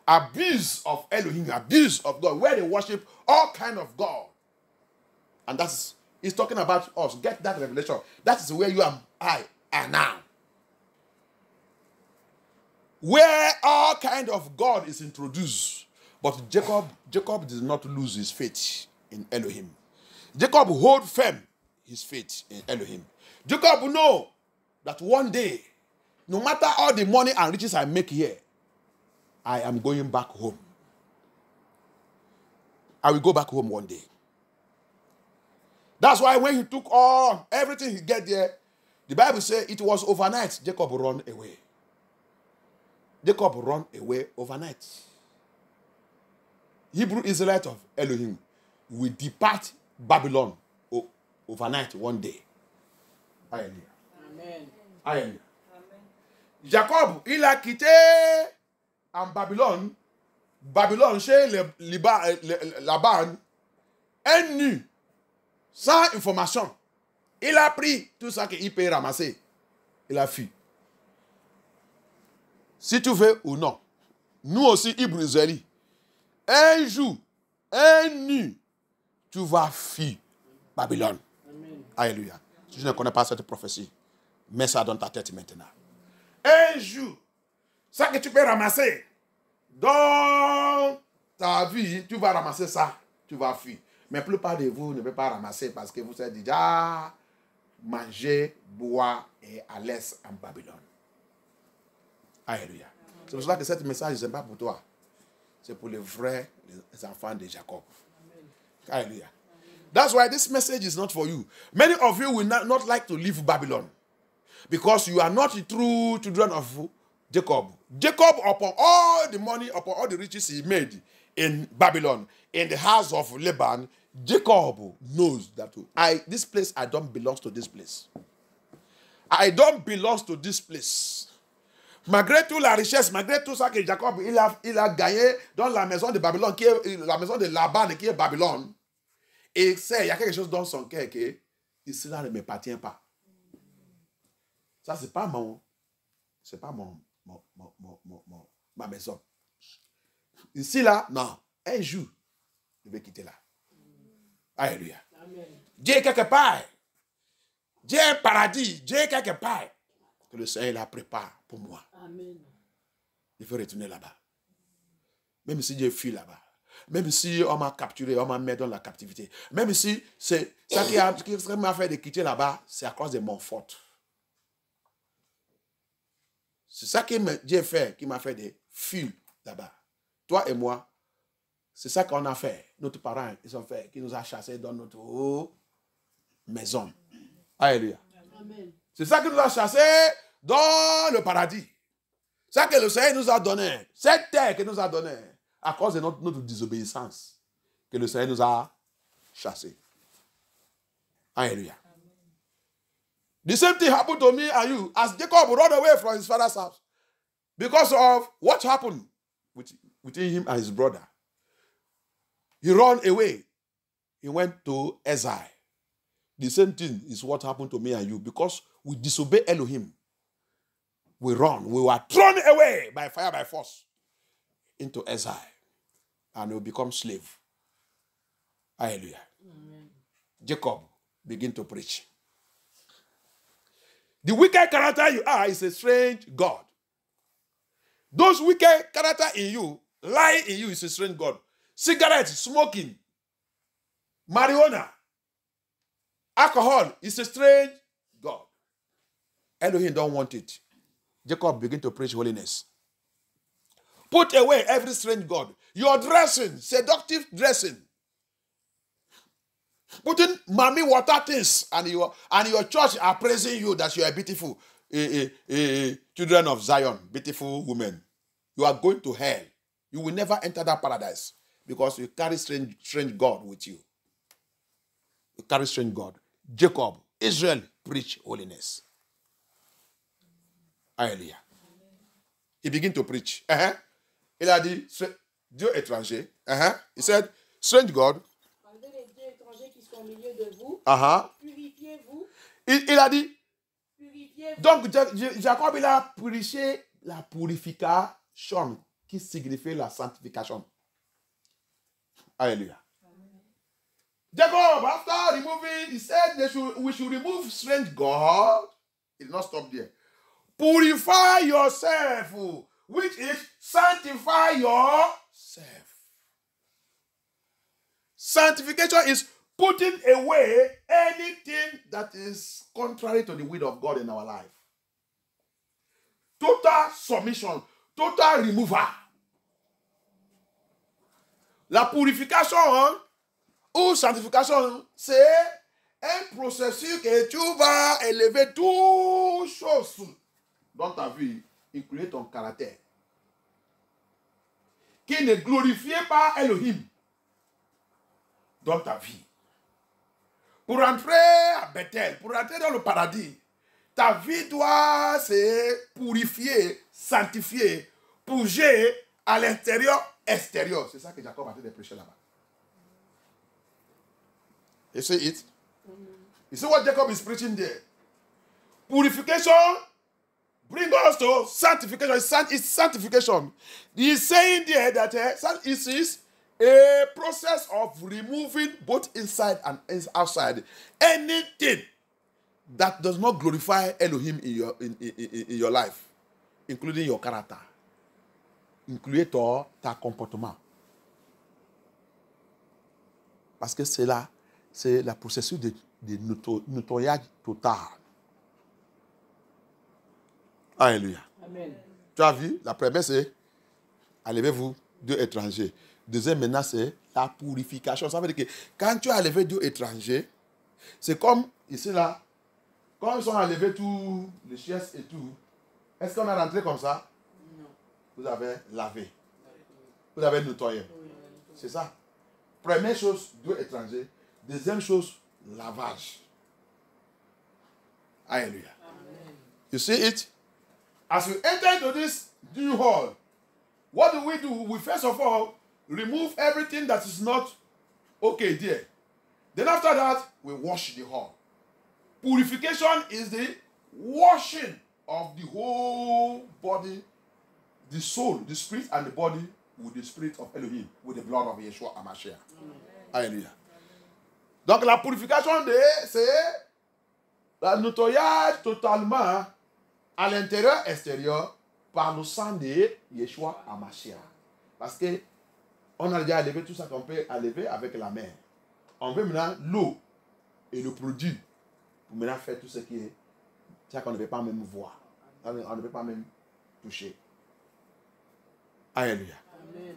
abuse of Elohim, abuse of God, where they worship all kind of God. And that's, he's talking about us. Get that revelation. That is where you and I are now. Where all kind of God is introduced. But Jacob did not lose his faith in Elohim. Jacob hold firm his faith in Elohim. Jacob know that one day, no matter all the money and riches I make here, I am going back home. I will go back home one day. That's why when he took everything he get there, the Bible says it was overnight. Jacob run away. Jacob run away overnight. Hebrew Israelite of Elohim will depart Babylon overnight one day. Hallelujah. Amen. Hallelujah. Jacob, il a quitté en Babylone, chez Laban, un nu, sans information. Il a pris tout ça qu'il peut ramasser. Il a fui. Si tu veux ou non, nous aussi, Hébreux Israélites, un jour, un nu, tu vas fuir Babylone. Amen. Alléluia. Si je ne connais pas cette prophétie, mets ça dans ta tête maintenant. Un jour, ça que tu peux ramasser dans ta vie, tu vas ramasser ça, tu vas fuir. Mais la plupart de vous ne pouvez pas ramasser parce que vous êtes déjà mangé, boire et à l'aise en Babylone. Alléluia. C'est pour cela que ce message n'est pas pour toi. C'est pour les vrais les enfants de Jacob. Hallelujah. That's why this message is not for you. Many of you will not like to leave Babylon because you are not the true children of Jacob. Jacob, upon all the money, upon all the riches he made in Babylon, in the house of Laban, Jacob knows that this place, I don't belong to this place. I don't belong to this place. Malgré toute la richesse, malgré tout ça que Jacob il a gagné dans la maison de Babylone, qui est la maison de Laban, qui est Babylone, et il y a quelque chose dans son cœur qui, ici là ne m'appartient pas. Ça, c'est pas ma maison. Ici là, non. Un jour, je vais quitter là. Alléluia. Dieu est quelque part. Dieu est paradis. Dieu est quelque part. Que le Seigneur la prépare pour moi. Amen. Il faut retourner là-bas. Même si Dieu fuit là-bas. Même si on m'a capturé, on m'a mis dans la captivité. Même si c'est ça qui m'a fait de quitter là-bas, c'est à cause de mon faute. C'est ça que Dieu fait, qui m'a fait de fuir là-bas. Toi et moi, c'est ça qu'on a fait. Nos parents, ils ont fait, qui nous a chassés dans notre maison. Alléluia. Amen. C'est ça qui nous a chassés dans le paradis. C'est ça que le Seigneur nous a donné. Cette terre qu'il nous a donnée. À cause de notre désobéissance. Que le Seigneur nous a chassés. Alléluia. The same thing happened to me and you. As Jacob ran away from his father's house. Because of what happened between him and his brother. He ran away. He went to exile. The same thing is what happened to me and you. Because we disobey Elohim. We run. We were thrown away by fire, by force into exile. And we become slave. Hallelujah. Amen. Jacob begin to preach. The wicked character you are is a strange God. Those wicked character in you, lying in you is a strange God. Cigarette, smoking, marijuana, alcohol is a strange God. Elohim don't want it. Jacob begin to preach holiness. Put away every strange God. Your dressing, seductive dressing. Putting mommy water things and your church are praising you that you are beautiful. Children of Zion, beautiful women. You are going to hell. You will never enter that paradise because you carry strange God with you. You carry strange God. Jacob, Israel, preach holiness. Hallelujah. he began to preach. Il a dit, Dieu étranger. He said, strange God. Enlevez les dieux étrangers qui sont au milieu de vous. Purifiez-vous. Il a dit, Purifiez-vous. donc Jacob, il a prêché la purification qui signifie la sanctification. Alléluia. Jacob, after removing, he said we should remove strange God. He did not stop there. Purify yourself, which is sanctify yourself. Sanctification is putting away anything that is contrary to the will of God in our life. Total submission, total removal. La purification ou sanctification, c'est un processus que tu vas élever toutes choses dans ta vie, incluant ton caractère, qui ne glorifiait pas Elohim dans ta vie. Pour entrer à Bethel, pour entrer dans le paradis, ta vie doit se purifier, sanctifier, bouger à l'intérieur, extérieur. C'est ça que Jacob a fait de prêcher là-bas. You see it? You see what Jacob is preaching there? Purification brings us to sanctification. It's sanctification. He is saying there that it is a process of removing both inside and outside anything that does not glorify Elohim in your life, including your character, including ta comportement. Parce que c'est la processus de nettoyage total. Alléluia. Amen. Tu as vu, la première c'est enlevez-vous Dieu étranger. Deuxième maintenant c'est la purification. Ça veut dire que quand tu as enlevé Dieu étranger, c'est comme ici là, quand ils ont enlevé tous les chaises et tout, est-ce qu'on a rentré comme ça? Non. Vous avez lavé. Vous avez nettoyé. C'est ça. Première chose, Dieu étranger. Deuxième chose, lavage. Alléluia. Amen. You see it? As we enter into this new hall, what do? We first of all remove everything that is not okay there. Then after that, we wash the hall. Purification is the washing of the whole body, the soul, the spirit, and the body with the spirit of Elohim, with the blood of Yeshua HaMashiach. Alléluia. Donc la purification, c'est le nettoyage totalement à l'intérieur, extérieur, par le sang de Yeshua HaMashiach. Parce que on a déjà enlevé tout ça qu'on peut enlever avec la main. On veut maintenant l'eau et le produit pour maintenant faire tout ce qui est, ça qu'on ne peut pas même voir. On ne peut pas même toucher. Alléluia. Amen.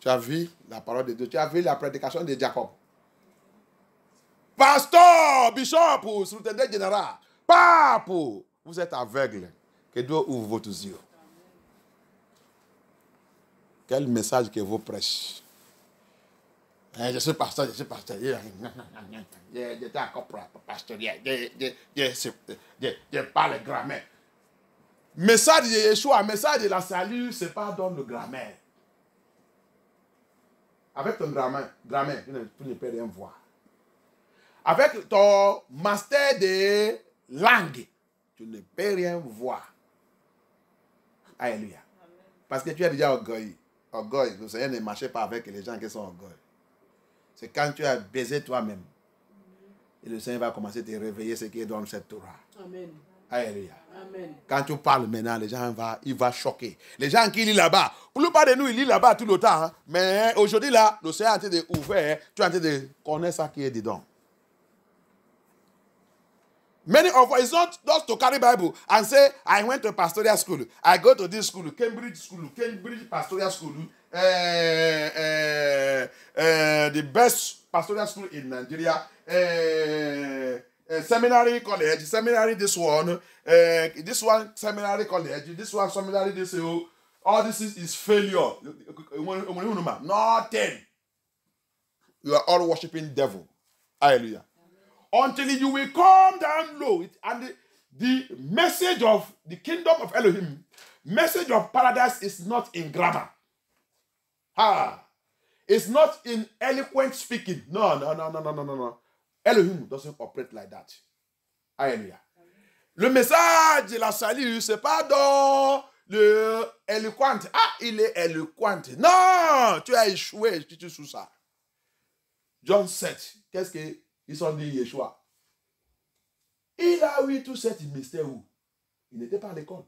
Tu as vu la parole de Dieu. Tu as vu la prédication de Jacob. Pasteur, bishop, surintendant général, pape, vous êtes aveugle. Que Dieu ouvre vos yeux. Quel message que vous prêchez. Je suis pasteur, je encore pasteur, je parle grammaire. Message de Yeshua, message de la salut, ce n'est pas dans le grammaire. Avec ton grammaire, tu ne peux rien voir. Avec ton master de langue, tu ne peux rien voir. Alléluia. Parce que tu es déjà orgueilleux. Orgueil, le Seigneur ne marchait pas avec les gens qui sont orgueilleux. C'est quand tu as baisé toi-même. Et le Seigneur va commencer à te réveiller ce qui est dans cette Torah. Amen. Alléluia. Amen. Quand tu parles maintenant, les gens il va choquer. Les gens qui lisent là-bas, pour le pas de nous, ils lisent là-bas tout le temps. Hein. Mais aujourd'hui, là, le Seigneur est en train d'ouvrir. Tu es en train de connaître ça qui est dedans. Many of us, it's not just to carry Bible and say, I went to pastoral school. I go to this school, Cambridge Pastoral School. The best pastoral school in Nigeria. Seminary college, seminary this one seminary college, this one seminary this. All this is failure. Nothing. You are all worshiping devil. Hallelujah. Until you will come down low and the message of the kingdom of Elohim Message of paradise is not in grammar. It's not in eloquent speaking. No. Elohim doesn't operate like that. Alléluia. Le message de la salut, c'est pas dans le éloquent. Il est éloquent. Non, tu as échoué si tu sous ça. John 7, qu'est-ce qu'ils ont dit Yeshua? Il a eu tout cet mystère où? Il n'était pas à l'école.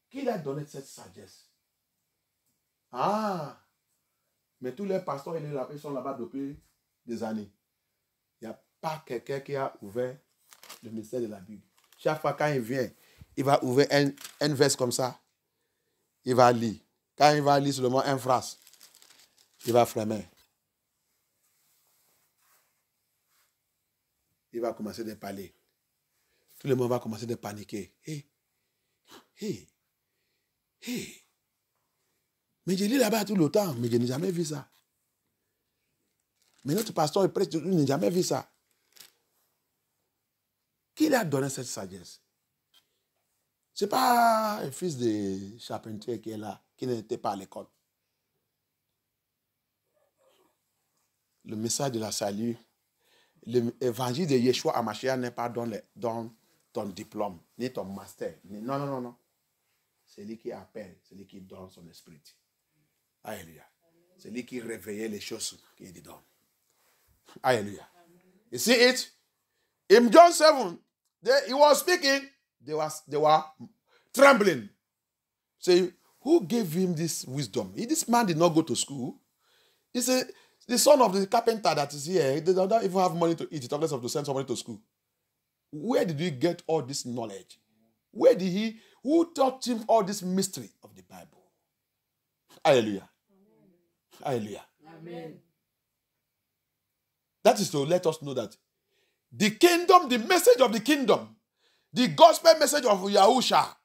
Qui lui a donné cette sagesse? Mais tous les pasteurs, ils sont là-bas depuis des années. Il n'y a pas quelqu'un qui a ouvert le mystère de la Bible. Chaque fois quand il vient, il va ouvrir un verset comme ça. Il va lire. Quand il va lire seulement une phrase, il va fremer. Il va commencer à parler. Tout le monde va commencer à paniquer. Mais je lis là-bas tout le temps, mais je n'ai jamais vu ça. Mais notre pasteur est prêtre, je n'ai jamais vu ça. Qui lui a donné cette sagesse? Ce n'est pas un fils de charpentier qui est là, qui n'était pas à l'école. Le message de la salut, l'évangile de Yeshua HaMashiach n'est pas dans ton diplôme, ni ton master. Non. C'est lui qui appelle, c'est lui qui donne son esprit. Alléluia. C'est lui qui réveille les choses qui est dedans. Alléluia. You see it? In John 7, he was speaking, they were trembling. Say, who gave him this wisdom? This man did not go to school. He's the son of the carpenter that is here. They don't even have money to eat. He talks of to send somebody to school. Where did he get all this knowledge? Who taught him all this mystery of the Bible? Hallelujah. Hallelujah. Amen. That is to let us know that the kingdom, the message of the kingdom, the gospel message of Yahusha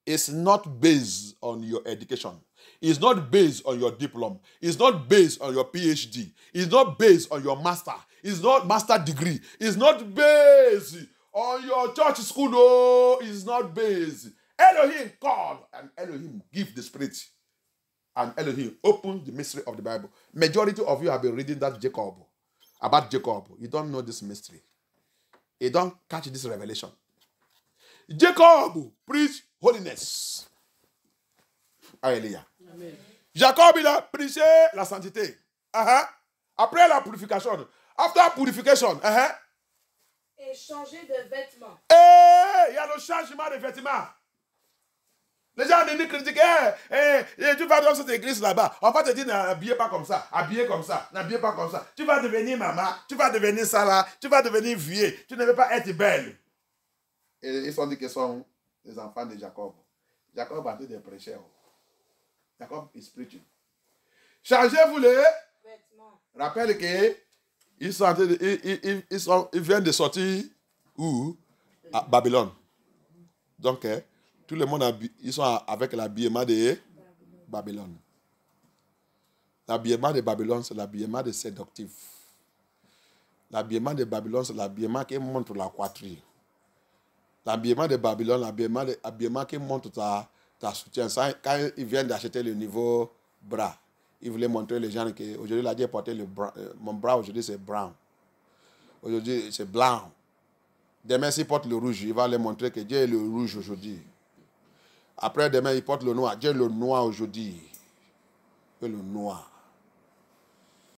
is not based on your education. It's not based on your diploma. It's not based on your PhD. It's not based on your master. It's not master degree. It's not based on your church school. No, it's not based. Elohim called and Elohim give the spirit. And Elohim opened the mystery of the Bible. Majority of you have been reading that Jacob. About Jacob. You don't know this mystery. You don't catch this revelation. Jacob preached holiness. Alléluia. Amen. Jacob, il a prêché la sainteté. Après la purification. After purification. Et changer de vêtements. Il y a le changement de vêtements. Les gens nous critiquent. Tu vas dans cette église là-bas. On va te dire, n'habillez pas comme ça. Habillez comme ça. N'habillez pas comme ça. Tu vas devenir maman. Tu vas devenir ça là. Tu vas devenir vieux. Tu ne veux pas être belle. Et ils sont dit que ce sont les enfants de Jacob. Jacob a dit des prêcheurs. Jacob is preaching. Changez-vous les Vêtements. Rappelle que ils viennent de sortir où? À Babylone. Donc, tout le monde ils sont avec l'habillement de Babylone. L'habillement de Babylone, c'est l'habillement de séductif. L'habillement de Babylone, c'est l'habillement qui montre la poitrine. L'habillement de Babylone, l'habillement qui montre ta soutien. Quand ils viennent d'acheter le niveau bras, ils voulaient montrer les gens qu'aujourd'hui, il a dit porter mon bras, aujourd'hui, c'est brown. Aujourd'hui, c'est blanc. Demain, s'il porte le rouge, il va les montrer que Dieu est le rouge aujourd'hui. Après, demain, il porte le noir. Dieu est le noir aujourd'hui. Dieu est le noir.